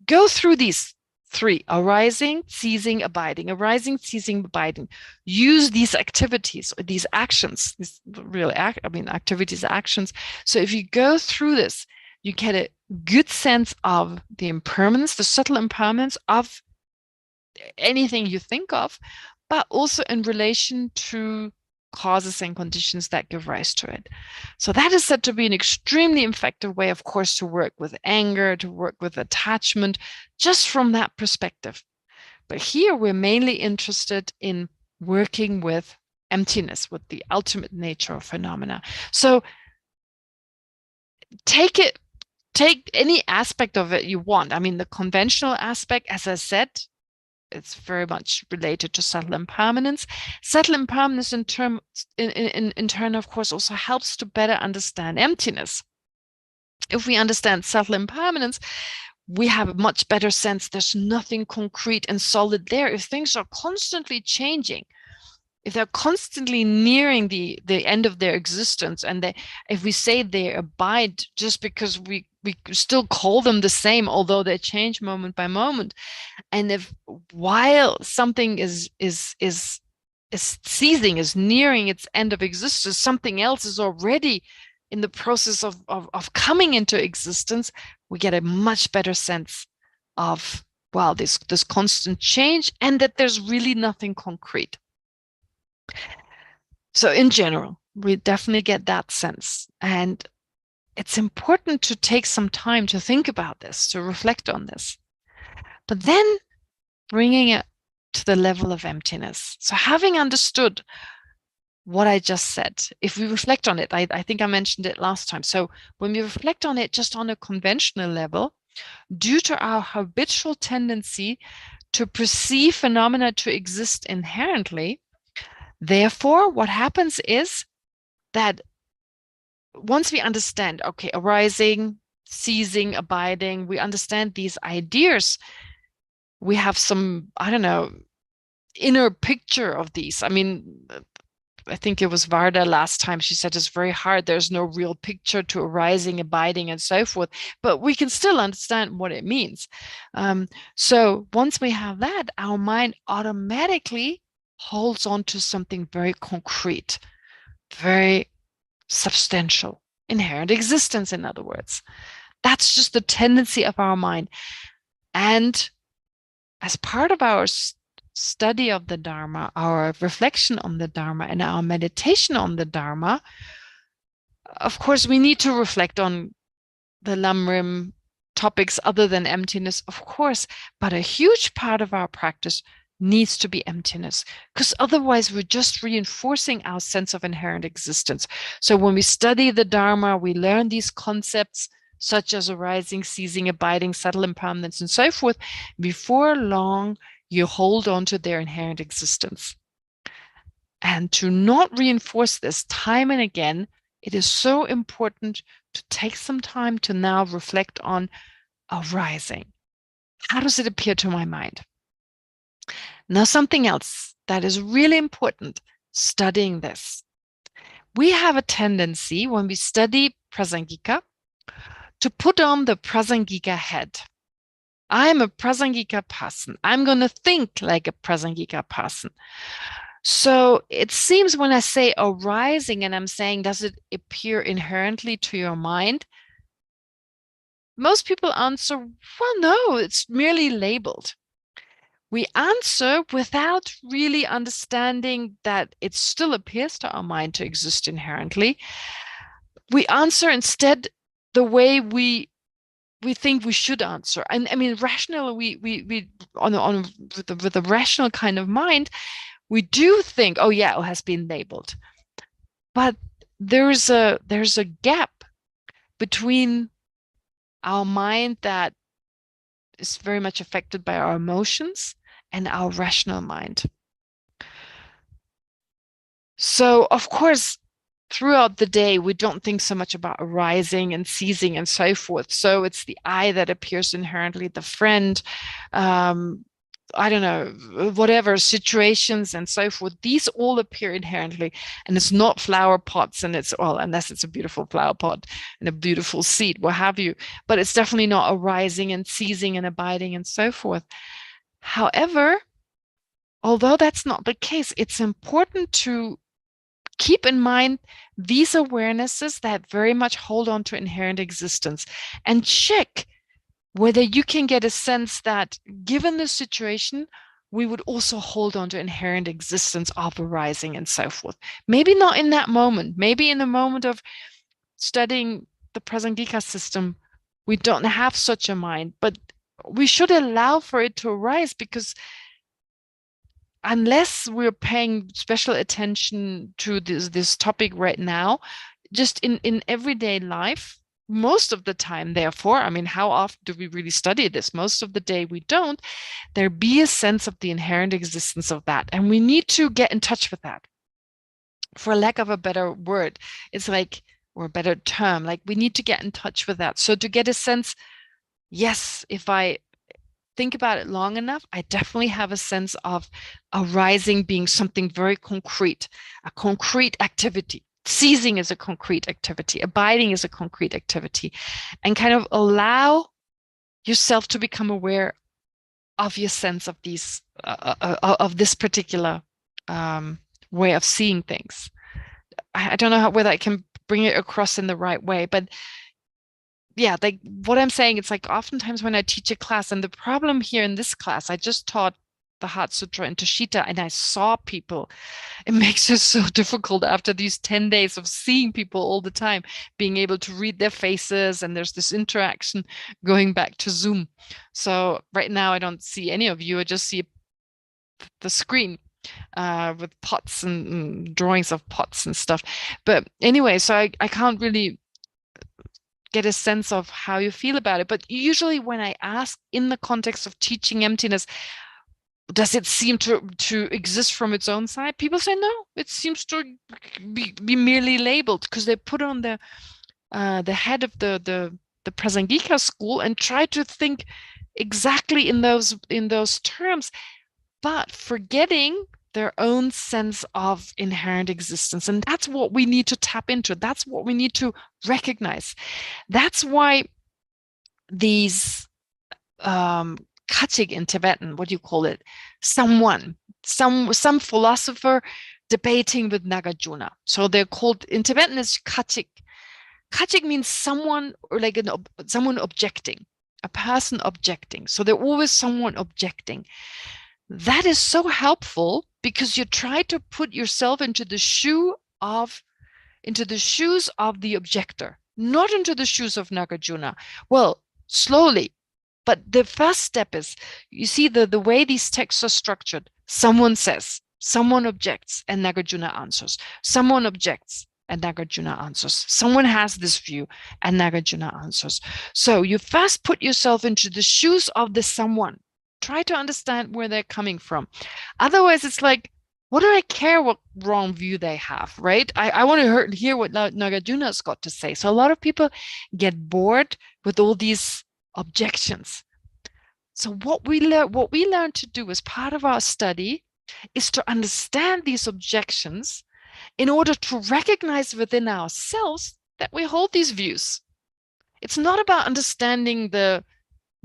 go through these three: arising, ceasing, abiding, arising, ceasing, abiding. Use these activities or these actions, these real activities, actions. So if you go through this, you get a good sense of the impermanence, the subtle impermanence of anything you think of, but also in relation to causes and conditions that give rise to it. So that is said to be an extremely effective way, of course, to work with anger, to work with attachment, just from that perspective. But here we're mainly interested in working with emptiness, with the ultimate nature of phenomena. So take any aspect of it you want. I mean, the conventional aspect, as I said, it's very much related to subtle impermanence. Subtle impermanence in turn, of course, also helps to better understand emptiness. If we understand subtle impermanence, we have a much better sense there's nothing concrete and solid there. If things are constantly changing, if they're constantly nearing the end of their existence, and if we say they abide just because we still call them the same, although they change moment by moment, and if while something is ceasing, is nearing its end of existence, something else is already in the process of coming into existence, we get a much better sense of, wow, this constant change, and that there's really nothing concrete. So in general, we definitely get that sense. And it's important to take some time to think about this, to reflect on this. But then bringing it to the level of emptiness. So having understood what I just said, if we reflect on it, I think I mentioned it last time. So when we reflect on it just on a conventional level, due to our habitual tendency to perceive phenomena to exist inherently, therefore, what happens is that once we understand, okay, arising, ceasing, abiding, we understand these ideas, we have some, I don't know, inner picture of these. I mean, I think it was Varda last time, she said it's very hard. There's no real picture to arising, abiding, and so forth, but we can still understand what it means. So once we have that, our mind automatically holds on to something very concrete, very substantial, inherent existence, in other words. That's just the tendency of our mind. And as part of our study of the Dharma, our reflection on the Dharma, and our meditation on the Dharma, of course, we need to reflect on the Lamrim topics other than emptiness, of course, but a huge part of our practice needs to be emptiness, because otherwise we're just reinforcing our sense of inherent existence. So when we study the Dharma, we learn these concepts such as arising, ceasing, abiding, subtle impermanence, and so forth. Before long, you hold on to their inherent existence. And to not reinforce this time and again, it is so important to take some time to now reflect on arising. How does it appear to my mind? Now, something else that is really important, studying this. We have a tendency when we study Prasangika to put on the Prasangika head. I'm a Prasangika person. I'm going to think like a Prasangika person. So it seems when I say arising and I'm saying, does it appear inherently to your mind? Most people answer, well, no, it's merely labeled. We answer without really understanding that it still appears to our mind to exist inherently. We answer instead the way we think we should answer. And I mean, rationally, we with a rational kind of mind, we do think, oh yeah, it has been labeled. But there's a gap between our mind that is very much affected by our emotions and our rational mind. So, of course, throughout the day, we don't think so much about arising and ceasing and so forth. So it's the I that appears inherently, the friend, I don't know, whatever, situations and so forth. These all appear inherently. And it's not flower pots, and it's, well, unless it's a beautiful flower pot and a beautiful seed, what have you. But it's definitely not arising and ceasing and abiding and so forth. However, although that's not the case, it's important to keep in mind these awarenesses that very much hold on to inherent existence, and check whether you can get a sense that given the situation, we would also hold on to inherent existence of arising and so forth. Maybe not in that moment, maybe in the moment of studying the Prasangika system, we don't have such a mind, but we should allow for it to arise, because unless we're paying special attention to this topic right now, just in everyday life, most of the time, therefore, I mean, how often do we really study this? Most of the day we don't. There be a sense of the inherent existence of that. And we need to get in touch with that. For lack of a better word, it's like or a better term, like we need to get in touch with that. So to get a sense, yes, if I think about it long enough, I definitely have a sense of arising being something very concrete, a concrete activity. Ceasing is a concrete activity, abiding is a concrete activity, and kind of allow yourself to become aware of your sense of these of this particular way of seeing things. I don't know whether I can bring it across in the right way, but yeah, like what I'm saying, it's like oftentimes when I teach a class, and the problem here in this class, I just taught the Heart Sutra and Tushita, and I saw people. It makes it so difficult after these 10 days of seeing people all the time, being able to read their faces, and there's this interaction going back to Zoom. So right now I don't see any of you, I just see the screen with pots and drawings of pots and stuff. But anyway, so I can't really get a sense of how you feel about it. But usually when I ask in the context of teaching emptiness, does it seem to exist from its own side? People say no, it seems to be merely labeled, because they put on the head of the Prasangika school and try to think exactly in those terms, but forgetting their own sense of inherent existence. And that's what we need to tap into. That's what we need to recognize. That's why these kachik in Tibetan, what do you call it? Some philosopher debating with Nagarjuna. So they're called, in Tibetan, is kachik. Kachik means someone, or like someone objecting, a person objecting. So they're always someone objecting. That is so helpful, because you try to put yourself into the shoes of the objector, not into the shoes of Nagarjuna. Well, slowly. But the first step is, you see the way these texts are structured. Someone says, someone objects, and Nagarjuna answers. Someone objects, and Nagarjuna answers. Someone has this view, and Nagarjuna answers. So you first put yourself into the shoes of the someone. Try to understand where they're coming from. Otherwise, it's like, what do I care what wrong view they have, right? I want to hear what Nagarjuna's got to say. So a lot of people get bored with all these objections. So what we learn to do as part of our study is to understand these objections in order to recognize within ourselves that we hold these views. It's not about understanding the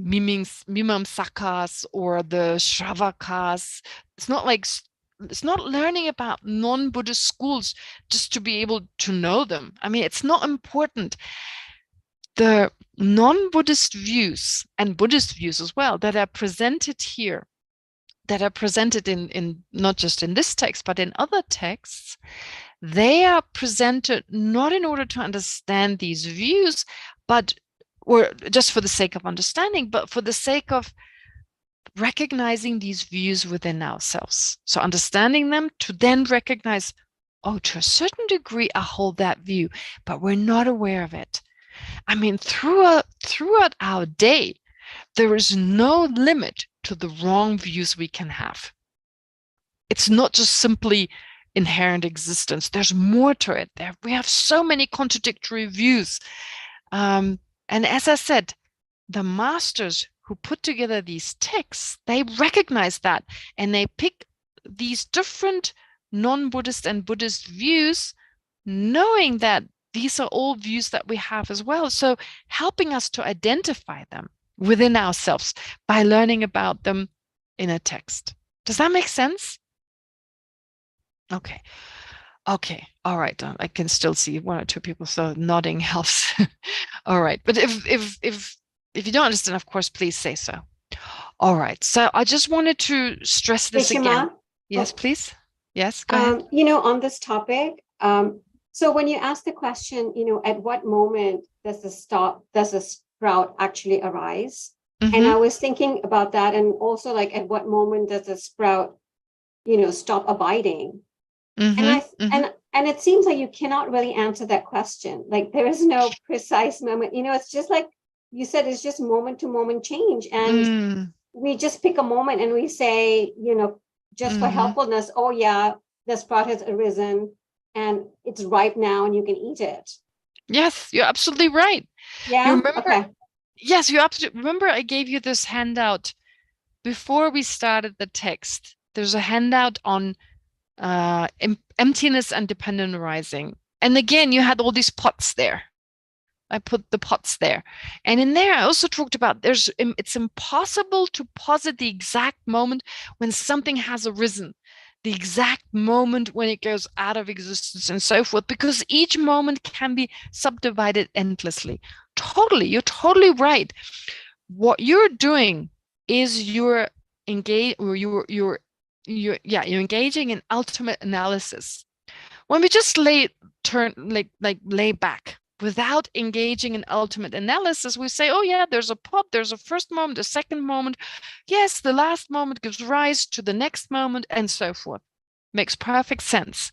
Mimamsakas or the Shravakas. It's not learning about non-Buddhist schools just to be able to know them. I mean, it's not important. The non-Buddhist views and Buddhist views as well that are presented here, that are presented in not just in this text, but in other texts, they are presented not in order to understand these views, or just for the sake of understanding, but for the sake of recognizing these views within ourselves. So understanding them to then recognize, oh, to a certain degree, I hold that view, but we're not aware of it. I mean, throughout our day, there is no limit to the wrong views we can have. It's not just simply inherent existence. There's more to it. We have so many contradictory views. And as I said, the masters who put together these texts, they recognize that, and they pick these different non-Buddhist and Buddhist views, knowing that these are all views that we have as well. So helping us to identify them within ourselves by learning about them in a text. Does that make sense? Okay. All right. I can still see one or two people, so nodding helps. All right. But if you don't understand, of course, please say so. All right. So I just wanted to stress this again. Yes, please. Yes, go ahead.
On this topic, so when you ask the question, at what moment does the sprout actually arise? Mm-hmm. And I was thinking about that, and also like, at what moment does the sprout, stop abiding? Mm-hmm. And it seems like you cannot really answer that question. Like, there is no precise moment. It's just like you said, it's just moment to moment change, and we just pick a moment and we say, just for helpfulness, oh yeah, the sprout has arisen and it's ripe now and you can eat it.
Yes, you're absolutely right.
Yeah.
You remember?
Okay.
Yes, you absolutely remember. I gave you this handout before we started the text. There's a handout on emptiness and dependent arising. And again, you had all these pots there. I put the pots there. And in there, I also talked about it's impossible to posit the exact moment when something has arisen, the exact moment when it goes out of existence and so forth, because each moment can be subdivided endlessly. Totally, you're totally right. What you're doing is you're engaging in ultimate analysis. When we just lay back without engaging in ultimate analysis, we say, oh yeah, there's a pot, there's a first moment, a second moment. Yes, the last moment gives rise to the next moment and so forth. Makes perfect sense.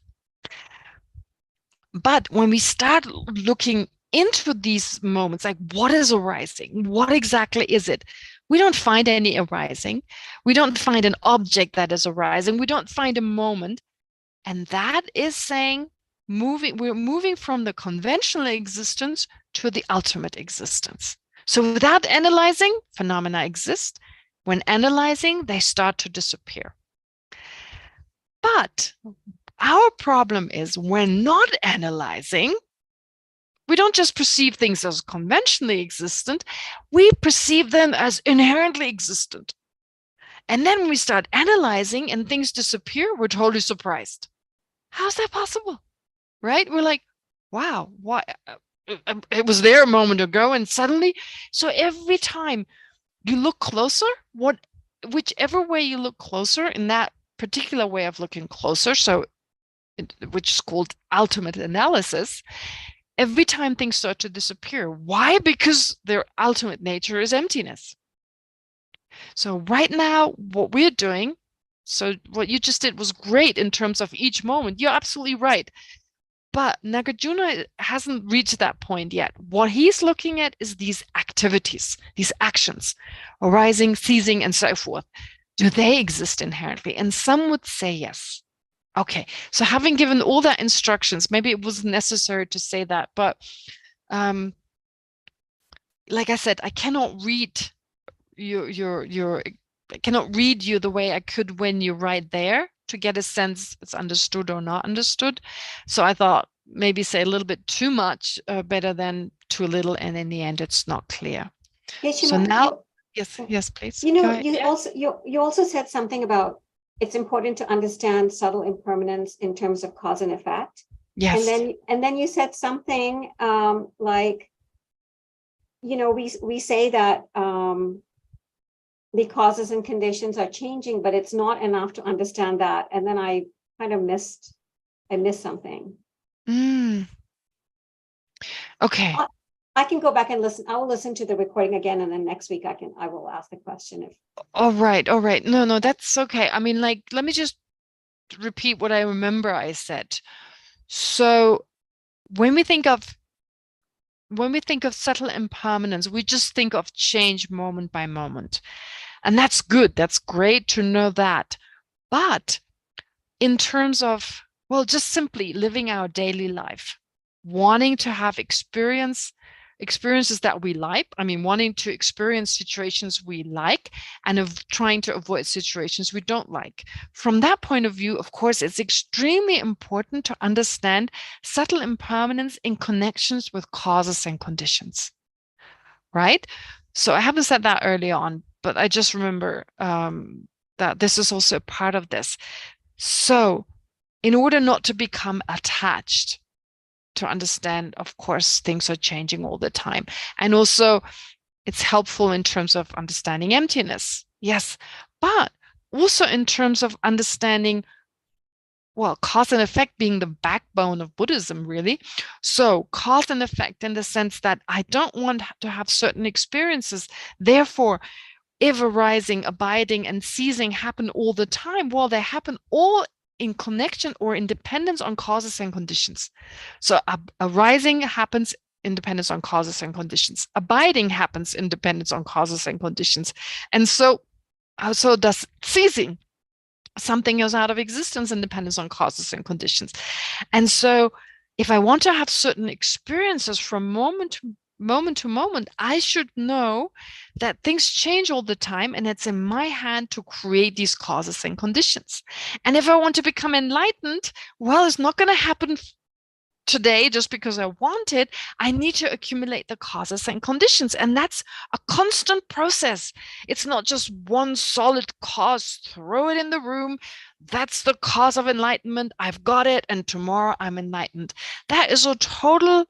But when we start looking into these moments, like what is arising? What exactly is it? We don't find any arising. We don't find an object that is arising. We don't find a moment. And that is saying we're moving from the conventional existence to the ultimate existence. So without analyzing, phenomena exist. When analyzing, they start to disappear. But our problem is when not analyzing, we don't just perceive things as conventionally existent, we perceive them as inherently existent. And then when we start analyzing and things disappear, we're totally surprised. How's that possible? Right? We're like, wow, why? It was there a moment ago, and suddenly, so every time you look closer, whichever way you look closer in that particular way of looking closer, which is called ultimate analysis, every time things start to disappear. Why? Because their ultimate nature is emptiness. So right now, what we're doing, so what you just did was great in terms of each moment. You're absolutely right. But Nagarjuna hasn't reached that point yet. What he's looking at is these activities, these actions, arising, ceasing, and so forth. Do they exist inherently? And some would say yes. Okay, so having given all that instructions, maybe it was necessary to say that, but like I said, I cannot read I cannot read you the way I could when you're right there to get a sense it's understood or not understood. So I thought maybe say a little bit too much better than too little, and in the end it's not clear. So now, yes, please.
You know, you also said something about it's important to understand subtle impermanence in terms of cause and effect.
Yes.
And then you said something like, you know, we say that the causes and conditions are changing, but it's not enough to understand that. And then I kind of missed something.
Okay.
I can go back and listen. I will listen to the recording again, and then next week I will ask the question.
All right. No, that's okay. I mean, like, let me just repeat what I remember I said. So when we think of subtle impermanence, we just think of change moment by moment. And that's good. That's great to know that. But in terms of, well, just simply living our daily life, wanting to have experiences that we like, I mean, wanting to experience situations we like and of trying to avoid situations we don't like. From that point of view, of course, it's extremely important to understand subtle impermanence in connections with causes and conditions, right? So I haven't said that early on, but I just remember that this is also a part of this. So in order not to become attached, to understand, of course, things are changing all the time. And also it's helpful in terms of understanding emptiness. Yes, but also in terms of understanding, well, cause and effect being the backbone of Buddhism, really. So cause and effect in the sense that I don't want to have certain experiences. Therefore, if arising, abiding, and ceasing happen all the time, well, they happen all in connection or in dependence on causes and conditions. So arising happens in dependence on causes and conditions. Abiding happens in dependence on causes and conditions. And so does ceasing. Something goes out of existence in dependence on causes and conditions. And so if I want to have certain experiences from moment to moment, I should know that things change all the time, and it's in my hand to create these causes and conditions. And if I want to become enlightened, well, it's not going to happen today just because I want it. I need to accumulate the causes and conditions, and that's a constant process. It's not just one solid cause, throw it in the room, that's the cause of enlightenment, I've got it, and tomorrow I'm enlightened. That is a total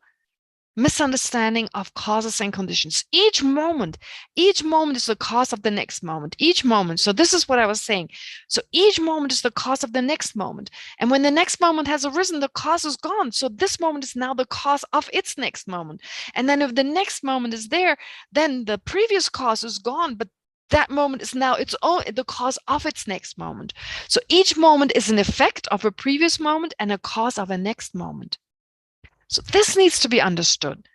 misunderstanding of causes and conditions. Each moment is the cause of the next moment. Each moment. So this is what I was saying. So each moment is the cause of the next moment. And when the next moment has arisen, the cause is gone. So this moment is now the cause of its next moment. And then if the next moment is there, then the previous cause is gone, but that moment is now its own, the cause of its next moment. So each moment is an effect of a previous moment and a cause of a next moment. So this needs to be understood.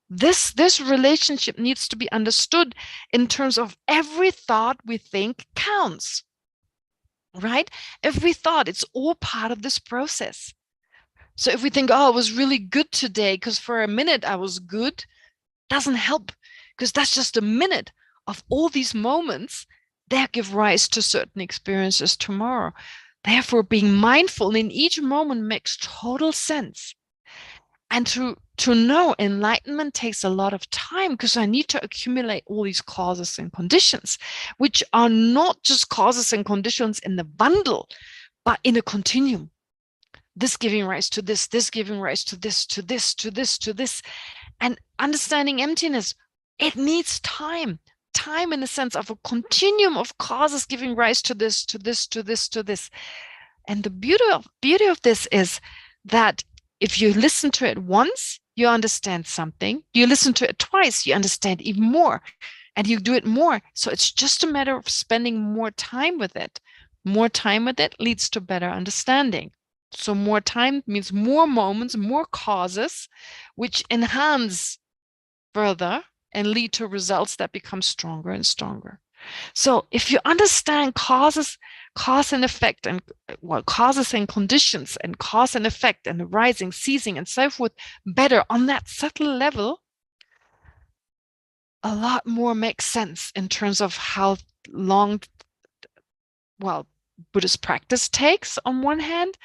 This relationship needs to be understood in terms of every thought we think counts, right? Every thought, it's all part of this process. So if we think, oh, it was really good today because for a minute I was good, doesn't help, because that's just a minute of all these moments that give rise to certain experiences tomorrow. Therefore, being mindful in each moment makes total sense. And to know enlightenment takes a lot of time, because I need to accumulate all these causes and conditions, which are not just causes and conditions in the bundle, but in a continuum. This giving rise to this giving rise to this, to this, to this, to this. And understanding emptiness, it needs time. Time in the sense of a continuum of causes giving rise to this, to this, to this, to this. And the beauty of this is that if you listen to it once, you understand something. You listen to it twice, you understand even more, and you do it more. So it's just a matter of spending more time with it. More time with it leads to better understanding. So more time means more moments, more causes, which enhance further and lead to results that become stronger and stronger. So if you understand cause and effect, and causes and conditions, and cause and effect, and arising, ceasing, and so forth better on that subtle level, a lot more makes sense in terms of how long, Buddhist practice takes on one hand,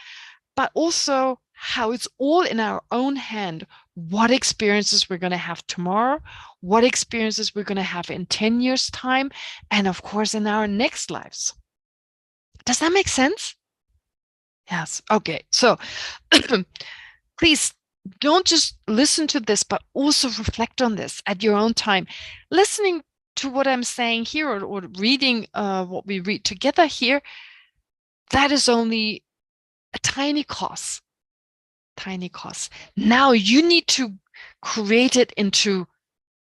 but also how it's all in our own hand, what experiences we're going to have tomorrow, what experiences we're going to have in 10 years' time, and of course in our next lives. Does that make sense? Yes. Okay. So please don't just listen to this, but also reflect on this at your own time. Listening to what I'm saying here, or reading what we read together here, that is only a tiny cause. Tiny cause. Now you need to create it into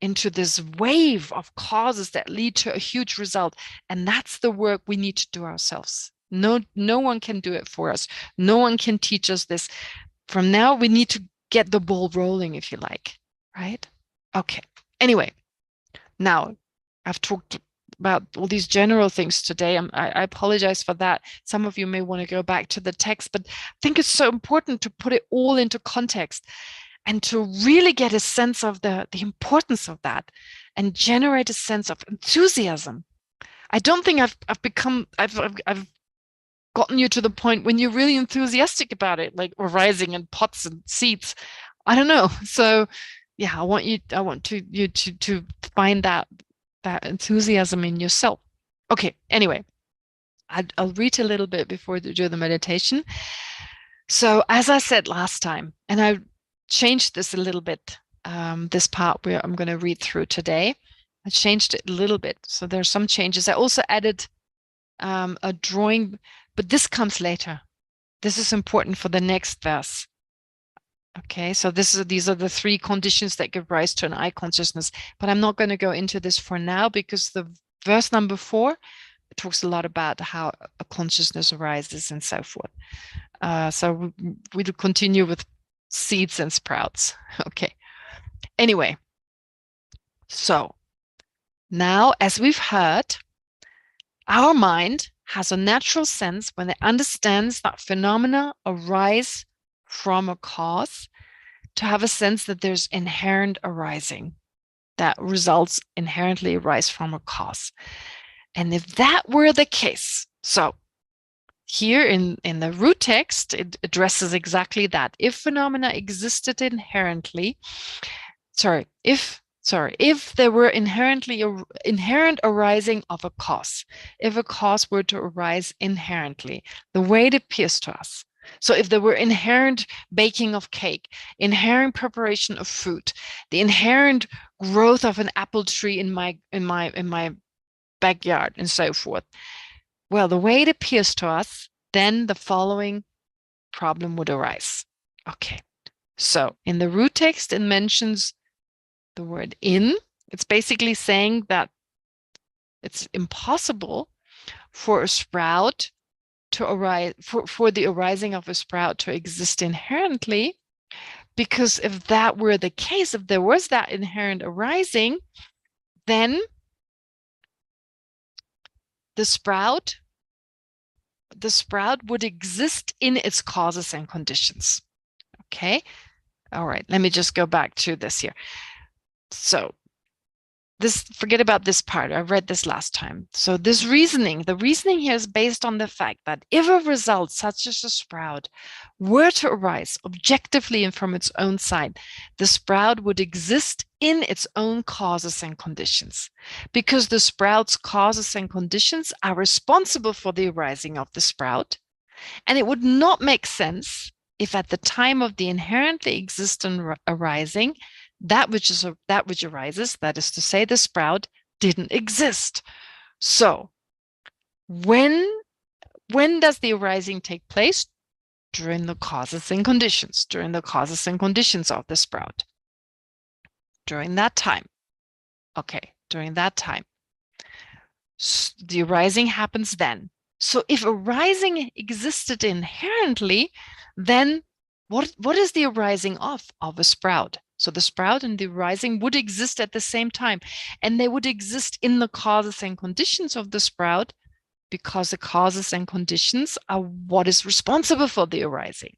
this wave of causes that lead to a huge result. And that's the work we need to do ourselves. No one can do it for us. No one can teach us this. From now, we need to get the ball rolling, if you like, right? Okay. Anyway, now I've talked about all these general things today. I apologize for that. Some of you may want to go back to the text, but I think it's so important to put it all into context and to really get a sense of the importance of that and generate a sense of enthusiasm. I don't think I've gotten you to the point when you're really enthusiastic about it, like arising and pots and seats. I don't know. So yeah, I want you to find that enthusiasm in yourself. Okay, anyway, I'll read a little bit before we do the meditation. So as I said last time, and I changed this a little bit, this part where I'm going to read through today, I changed it a little bit. So there are some changes. I also added a drawing, but this comes later. This is important for the next verse. Okay, so these are the three conditions that give rise to an I consciousness, but I'm not going to go into this for now, because the verse number 4 talks a lot about how a consciousness arises and so forth. So we'll continue with seeds and sprouts. Okay. Anyway, so now, as we've heard, our mind has a natural sense when it understands that phenomena arise from a cause, to have a sense that there's inherent arising, that results inherently arise from a cause. And if that were the case, so here in the root text, it addresses exactly that. If phenomena existed inherently, if there were inherent arising of a cause, if a cause were to arise inherently, the way it appears to us. So if there were inherent baking of cake, inherent preparation of food, the inherent growth of an apple tree in my backyard and so forth, well, the way it appears to us, then the following problem would arise. Okay, so in the root text, it mentions the word in. It's basically saying that it's impossible for a sprout to arise, for the arising of a sprout to exist inherently, because if that were the case, if there was that inherent arising, then the sprout would exist in its causes and conditions. Okay, all right, let me just go back to this here. So forget about this part. I read this last time. So the reasoning here is based on the fact that if a result such as a sprout were to arise objectively and from its own side, the sprout would exist in its own causes and conditions, because the sprout's causes and conditions are responsible for the arising of the sprout. And it would not make sense if at the time of the inherently existent arising, that which arises, that is to say, the sprout, didn't exist. So when does the arising take place? During the causes and conditions, of the sprout. During that time. Okay, during that time. The arising happens then. So if arising existed inherently, then what is the arising of a sprout? So the sprout and the arising would exist at the same time, and they would exist in the causes and conditions of the sprout, because the causes and conditions are what is responsible for the arising.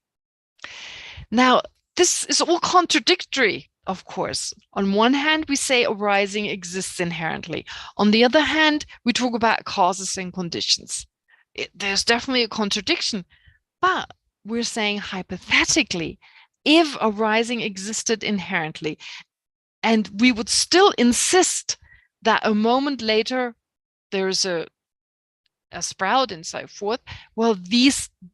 Now, this is all contradictory, of course. On one hand, we say arising exists inherently. On the other hand, we talk about causes and conditions. There's definitely a contradiction, but we're saying hypothetically, if arising existed inherently, and we would still insist that a moment later there's a sprout and so forth, well,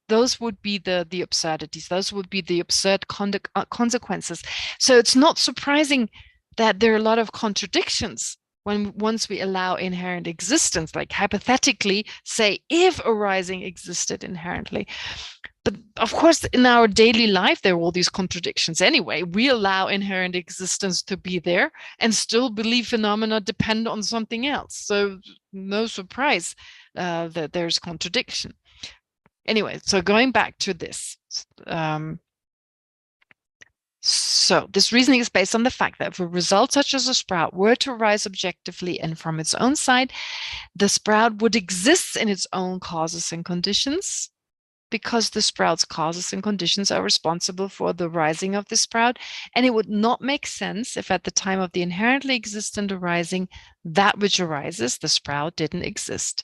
those would be the absurdities, those would be the absurd consequences. So it's not surprising that there are a lot of contradictions once we allow inherent existence, like hypothetically say if arising existed inherently. But of course, in our daily life, there are all these contradictions anyway. We allow inherent existence to be there and still believe phenomena depend on something else. So no surprise that there's contradiction. Anyway, so going back to this. So this reasoning is based on the fact that if a result such as a sprout were to arise objectively and from its own side, the sprout would exist in its own causes and conditions, because the sprout's causes and conditions are responsible for the rising of the sprout. And it would not make sense if at the time of the inherently existent arising, that which arises, the sprout, didn't exist.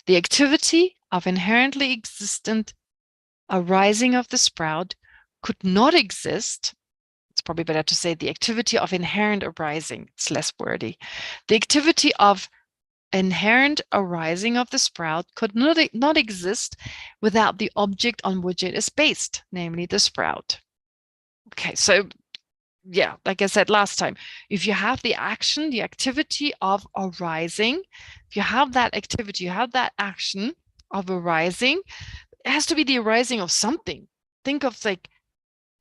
The activity of inherently existent arising of the sprout could not exist. It's probably better to say the activity of inherent arising. It's less wordy. The activity of inherent arising of the sprout could not exist without the object on which it is based, namely the sprout. Okay, so yeah, like I said last time, if you have the action, the activity of arising, if you have that activity, you have that action of arising, it has to be the arising of something. Think of like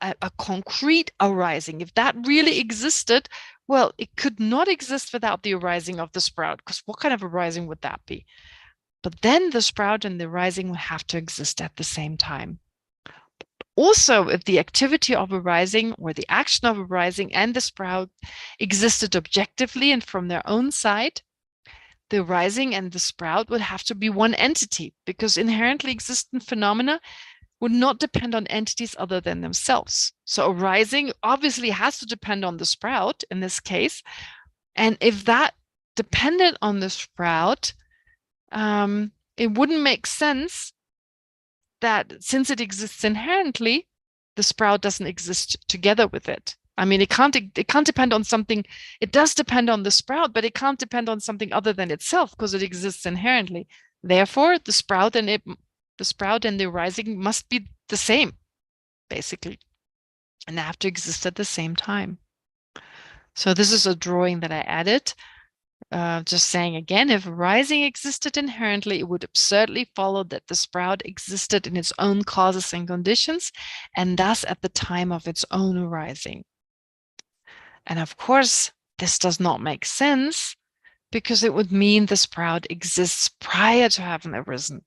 a concrete arising. If that really existed, well, it could not exist without the arising of the sprout, because what kind of arising would that be? But then the sprout and the arising would have to exist at the same time. Also, if the activity of arising or the action of arising and the sprout existed objectively and from their own side, the arising and the sprout would have to be one entity, because inherently existent phenomena would not depend on entities other than themselves. So arising obviously has to depend on the sprout in this case. And if that depended on the sprout, it wouldn't make sense that since it exists inherently, the sprout doesn't exist together with it. I mean, it can't depend on something. It does depend on the sprout, but it can't depend on something other than itself because it exists inherently. Therefore, the sprout and the arising must be the same, basically, and they have to exist at the same time. So this is a drawing that I added. Just saying again, if arising existed inherently, it would absurdly follow that the sprout existed in its own causes and conditions, and thus at the time of its own arising. And of course, this does not make sense because it would mean the sprout exists prior to having arisen.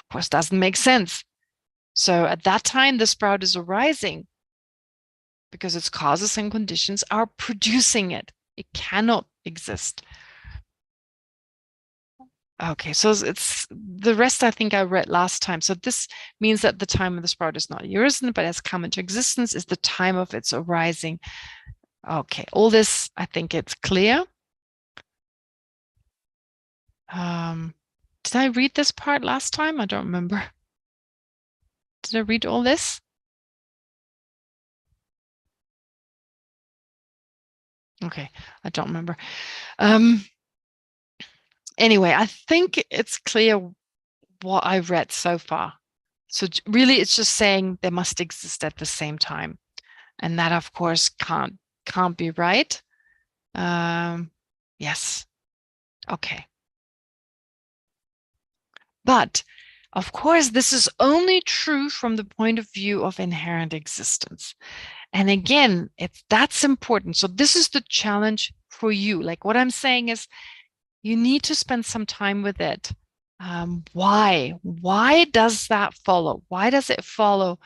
Of course, doesn't make sense. So at that time, the sprout is arising because its causes and conditions are producing it. It cannot exist. Okay, so it's the rest I think I read last time. So this means that the time of the sprout is not arisen, but has come into existence is the time of its arising. Okay, all this, I think it's clear. Did I read this part last time? I don't remember. Did I read all this? Okay, I don't remember. Anyway, I think it's clear what I read so far. So really, it's just saying they must exist at the same time. And that, of course, can't be right. Yes. Okay. But of course, this is only true from the point of view of inherent existence. And again, that's important. So this is the challenge for you. Like what I'm saying is you need to spend some time with it. Why? Why does that follow? Why does it follow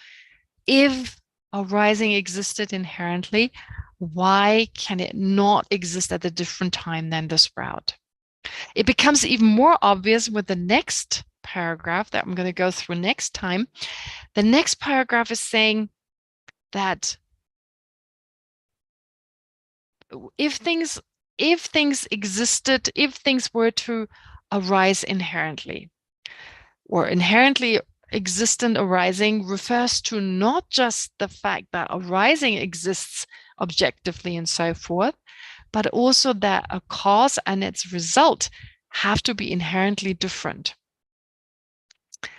if arising existed inherently? Why can it not exist at a different time than the sprout? It becomes even more obvious with the next paragraph that I'm going to go through next time. The next paragraph is saying that if things existed, if things were to arise inherently, or inherently existent arising refers to not just the fact that arising exists objectively and so forth, but also that a cause and its result have to be inherently different.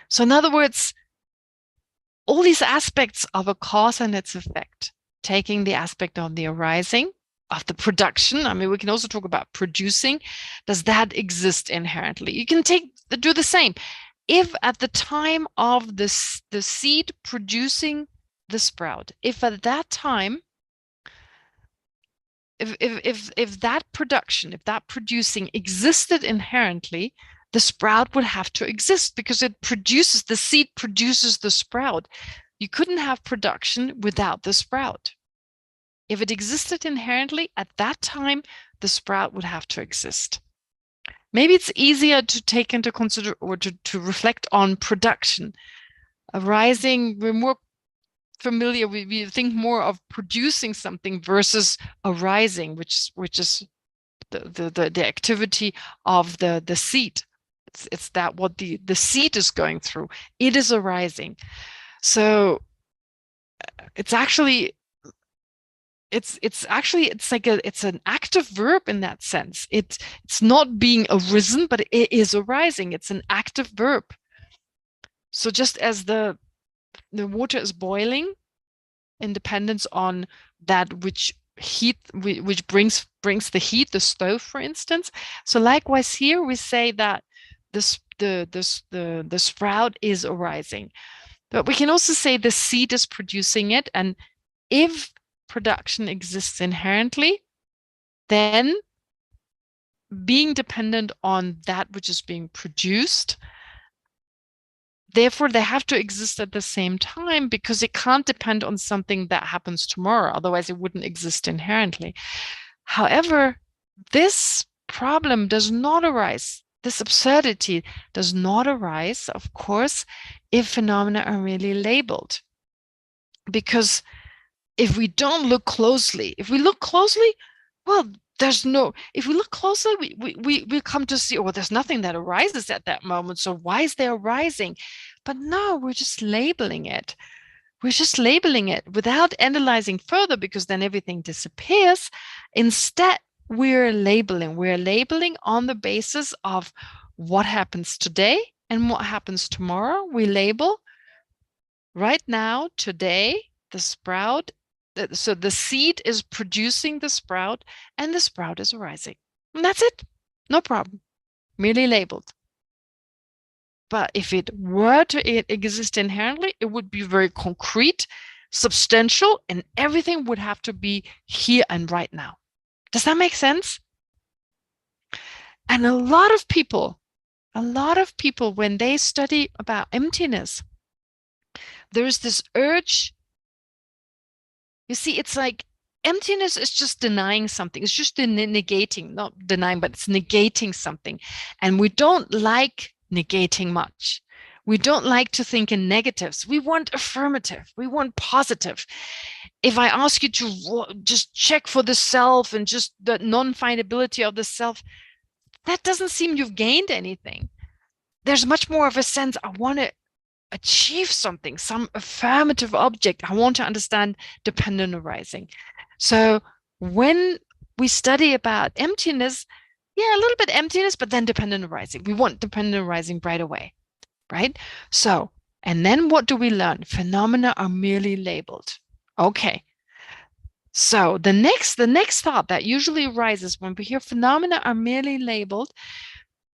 So in other words, all these aspects of a cause and its effect, taking the aspect of the arising, of the production, I mean, we can also talk about producing, does that exist inherently? You can do the same. If at the time of the seed producing the sprout, if at that time, if that production, if that producing existed inherently, the sprout would have to exist because it produces, the seed produces the sprout. You couldn't have production without the sprout. If it existed inherently at that time, the sprout would have to exist. Maybe it's easier to take into consider or to reflect on production. Arising, we're more familiar, we think more of producing something versus arising, which is the activity of the seed. It's that what the seed is going through. It is arising. So it's actually it's an active verb in that sense. It's not being arisen, but it is arising. It's an active verb. So just as the water is boiling in dependence on that which brings the heat, the stove, for instance. So likewise here we say that the sprout is arising, but we can also say the seed is producing it. And if production exists inherently, then being dependent on that which is being produced, therefore they have to exist at the same time because it can't depend on something that happens tomorrow. Otherwise it wouldn't exist inherently. However, this problem does not arise this absurdity does not arise, of course, if phenomena are merely labeled. Because if we don't look closely, well, if we look closely, we come to see, oh, there's nothing that arises at that moment. So why is there arising? But no, we're just labeling it. We're just labeling it without analyzing further, because then everything disappears. Instead, we're labeling on the basis of what happens today and what happens tomorrow. We label right now, today, the sprout. So the seed is producing the sprout and the sprout is arising. And that's it. No problem. Merely labeled. But if it were to exist inherently, it would be very concrete, substantial, and everything would have to be here and right now. Does that make sense? And a lot of people, when they study about emptiness, there's this urge. You see, it's like emptiness is just denying something. It's just negating, not denying, but it's negating something. And we don't like negating much. We don't like to think in negatives. We want affirmative. We want positive. If I ask you to just check for the self and just the non-findability of the self, that doesn't seem you've gained anything. There's much more of a sense, I want to achieve something, some affirmative object. I want to understand dependent arising. So when we study about emptiness, yeah, a little bit emptiness, but then dependent arising. We want dependent arising right away, right? So, and then what do we learn? Phenomena are merely labeled. Okay. So the next thought that usually arises when we hear phenomena are merely labeled.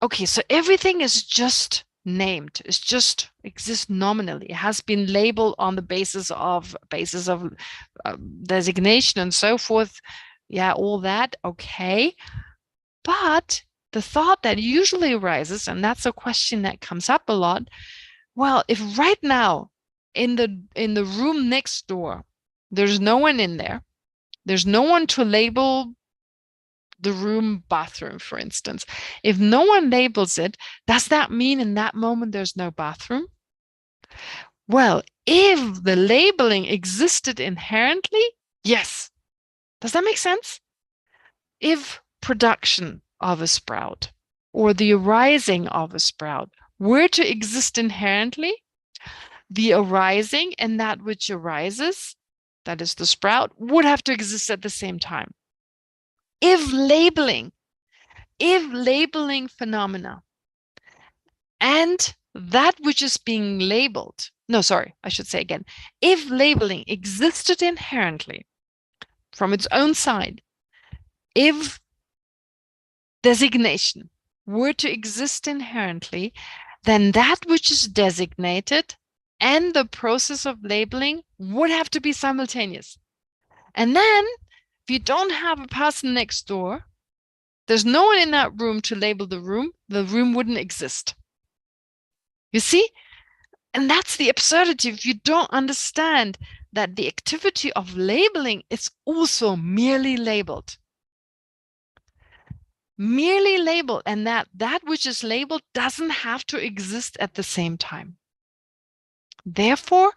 Okay, so everything is just named. It's just exists nominally. It has been labeled on the basis of designation and so forth. Yeah, all that. Okay. But the thought that usually arises, and that's a question that comes up a lot. Well, if right now in the room next door, there's no one in there, there's no one to label the room bathroom, for instance. If no one labels it, does that mean in that moment there's no bathroom? Well, if the labeling existed inherently, yes. Does that make sense? If production of a sprout or the arising of a sprout were to exist inherently, the arising and that which arises, that is the sprout, would have to exist at the same time. If labeling phenomena and that which is being labeled, if labeling existed inherently from its own side, if designation were to exist inherently, then that which is designated and the process of labeling would have to be simultaneous. And then, if you don't have a person next door, there's no one in that room to label the room wouldn't exist. You see? And that's the absurdity if you don't understand that the activity of labeling is also merely labeled. Merely labeled, and that which is labeled doesn't have to exist at the same time. Therefore,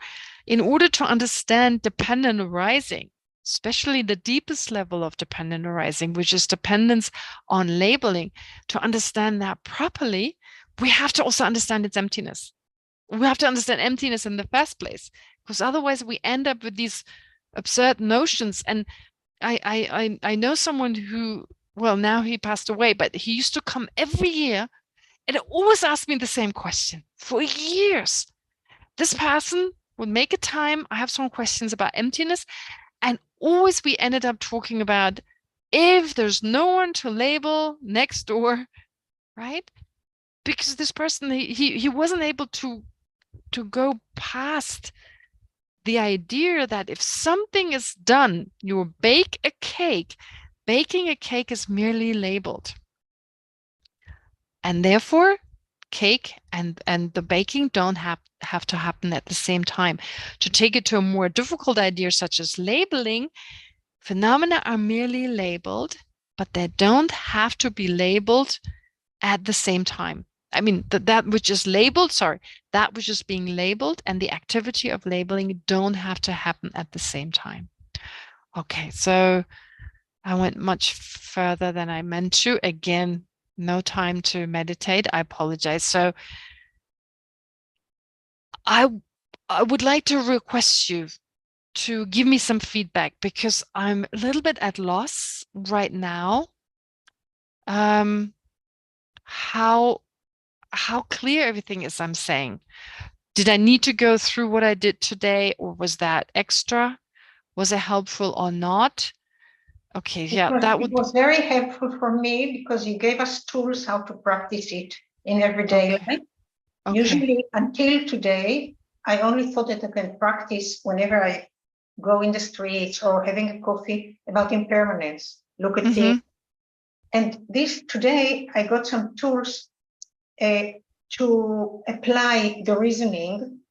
in order to understand dependent arising, especially the deepest level of dependent arising, which is dependence on labeling, to understand that properly, we have to also understand its emptiness. We have to understand emptiness in the first place, because otherwise we end up with these absurd notions. And I know someone who, well, now he passed away, but he used to come every year and always asked me the same question for years. This person would make a time. I have some questions about emptiness. And always we ended up talking about if there's no one to label next door, right? Because this person, he wasn't able to go past the idea that if something is done, you bake a cake, baking a cake is merely labeled. And therefore, cake and the baking don't have to happen at the same time. To take it to a more difficult idea such as labeling, phenomena are merely labeled, but they don't have to be labeled at the same time. I mean, that which is labeled, that which is being labeled and the activity of labeling don't have to happen at the same time. Okay, so I went much further than I meant to. Again, no time to meditate. I apologize. So I would like to request you to give me some feedback, because I'm a little bit at loss right now. How clear everything is I'm saying. Did I need to go through what I did today, or was that extra? Was it helpful or not? Okay, yeah,
It was very helpful for me, because you gave us tools how to practice it in everyday life.
Okay.
Usually, until today, I only thought that I can practice whenever I go in the streets or having a coffee about impermanence, look at things. And today, I got some tools to apply the reasoning,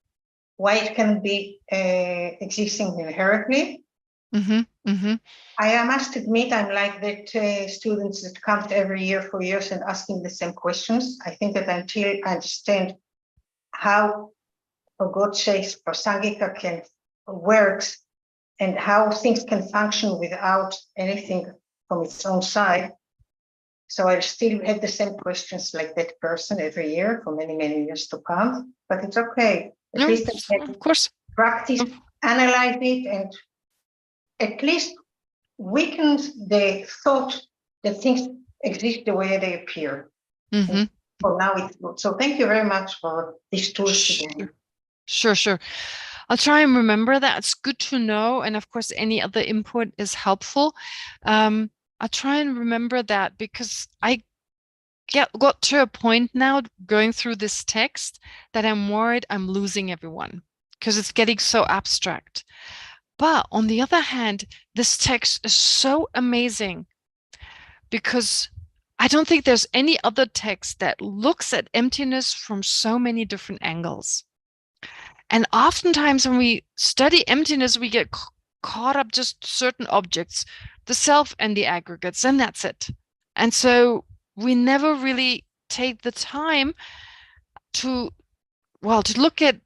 why it can be existing inherently. I must admit, I'm like that students that come every year for years and asking the same questions. I think that until I understand how Geshe or Sangika works and how things can function without anything from its own side. So I still have the same questions like that person every year for many, many years to come. But it's okay. At least I can, of course, practice, analyze it, and at least weaken the thought that things exist the way they appear. For now, it's good. So thank you very much for these tools today.
Sure. I'll try and remember that. It's good to know. And of course, any other input is helpful. I'll try and remember that, because I got to a point now going through this text that I'm worried I'm losing everyone, because it's getting so abstract. But on the other hand, this text is so amazing, because I don't think there's any other text that looks at emptiness from so many different angles. And oftentimes when we study emptiness, we get caught up just certain objects, the self and the aggregates, and that's it. And so we never really take the time to look at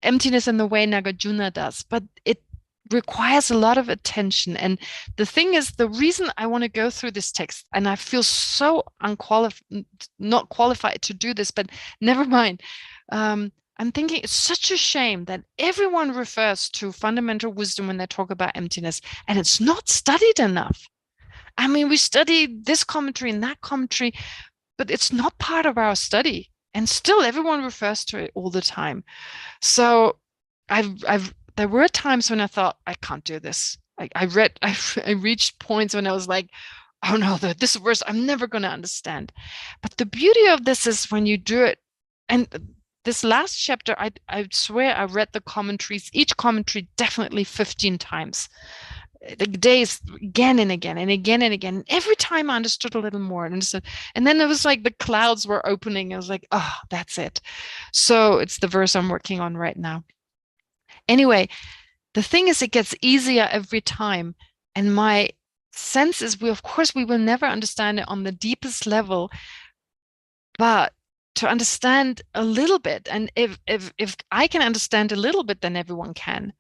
emptiness in the way Nagarjuna does, but it requires a lot of attention. And the thing is, the reason I want to go through this text, and I feel so not qualified to do this, but never mind. I'm thinking it's such a shame that everyone refers to fundamental wisdom when they talk about emptiness, and it's not studied enough. I mean, we study this commentary and that commentary, but it's not part of our study. And still everyone refers to it all the time. So there were times when I thought, I can't do this. I reached points when I was like, oh no, this verse I'm never going to understand. But the beauty of this is when you do it, and this last chapter, I swear I read the commentaries, each commentary definitely 15 times. The days again and again and again and again. And every time I understood a little more. And then it was like the clouds were opening. I was like, oh, that's it. So it's the verse I'm working on right now. Anyway, the thing is, it gets easier every time. And my sense is, of course, we will never understand it on the deepest level, but to understand a little bit, and if I can understand a little bit, then everyone can.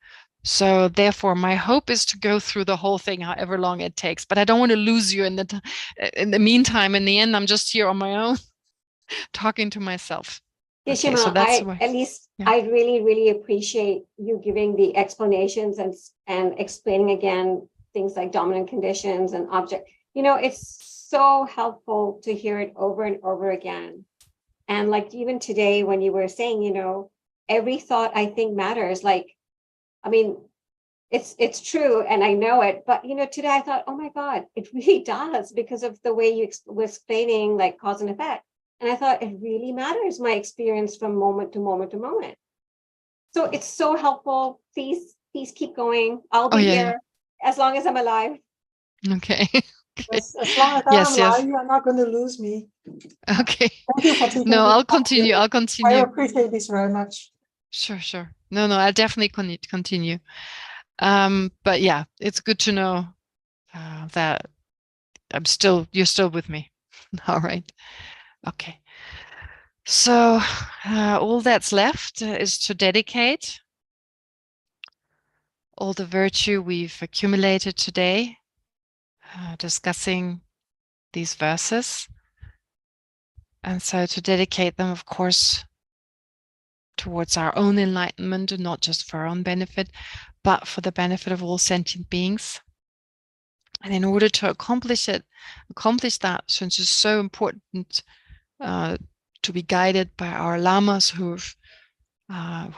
So therefore, my hope is to go through the whole thing, however long it takes. But I don't want to lose you in the meantime. In the end, I'm just here on my own, talking to myself.
Okay, so that's I really, really appreciate you giving the explanations and explaining again things like dominant conditions and object. It's so helpful to hear it over and over again. And like even today, when you were saying, every thought I think matters. Like, I mean, it's true, and I know it. But today I thought, oh my God, it really does, because of the way you were explaining like cause and effect. And I thought it really matters, my experience from moment to moment to moment. So it's so helpful. Please keep going. I'll be here as long as I'm alive.
Okay.
As long as I'm alive, you're not going to lose me.
Okay.
Thank you for taking
No, I'll continue.
I appreciate this very much.
Sure. No, I'll definitely continue. But yeah, it's good to know that you're still with me. All right. Okay. So all that's left is to dedicate all the virtue we've accumulated today, discussing these verses. And so to dedicate them, of course, towards our own enlightenment, and not just for our own benefit, but for the benefit of all sentient beings. And in order to accomplish that, since it's so important to be guided by our lamas who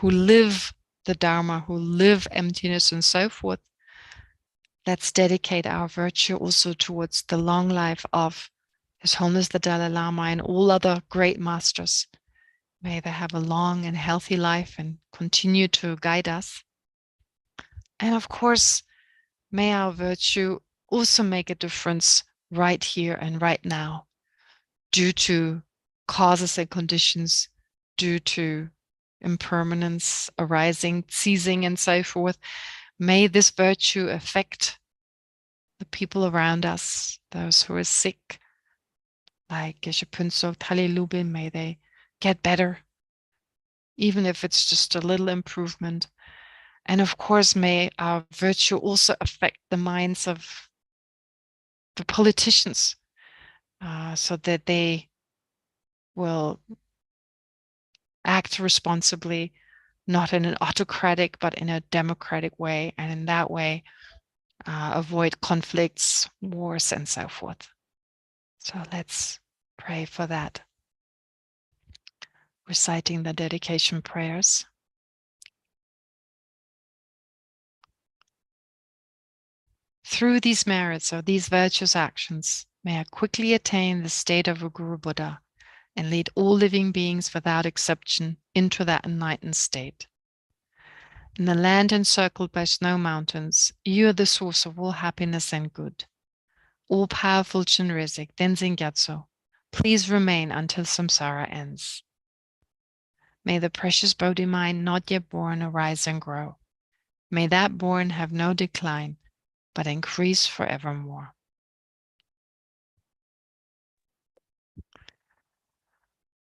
live the Dharma, who live emptiness and so forth, let's dedicate our virtue also towards the long life of His Holiness the Dalai Lama and all other great masters. May they have a long and healthy life and continue to guide us. And of course, may our virtue also make a difference right here and right now, due to causes and conditions, due to impermanence arising, ceasing, and so forth. May this virtue affect the people around us, those who are sick, like Geshe Punsok, Tali Lubin, may they get better, even if it's just a little improvement. And of course, may our virtue also affect the minds of the politicians, so that they will act responsibly, not in an autocratic, but in a democratic way, and in that way avoid conflicts, wars, and so forth. So let's pray for that. Reciting the dedication prayers. Through these merits or these virtuous actions, may I quickly attain the state of a Guru Buddha and lead all living beings without exception into that enlightened state. In the land encircled by snow mountains, you are the source of all happiness and good. All-powerful Chinrizik, Tenzin Gyatso, please remain until samsara ends. May the precious Bodhi mind not yet born arise and grow. May that born have no decline, but increase forevermore.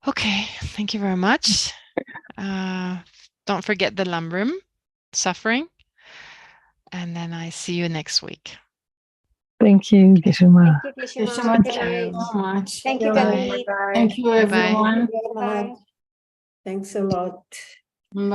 Okay, thank you very much. Don't forget the Lamrim, suffering. And then I see you next week.
Thank you, Geshe-ma.
Thank you, Geshe-ma.
Geshe-ma,
Good
thank you
night.
so much.
Thank you,
Bye.
Gandhi.
Thank you,
Bye-bye.
everyone.
Bye.
Thanks a lot.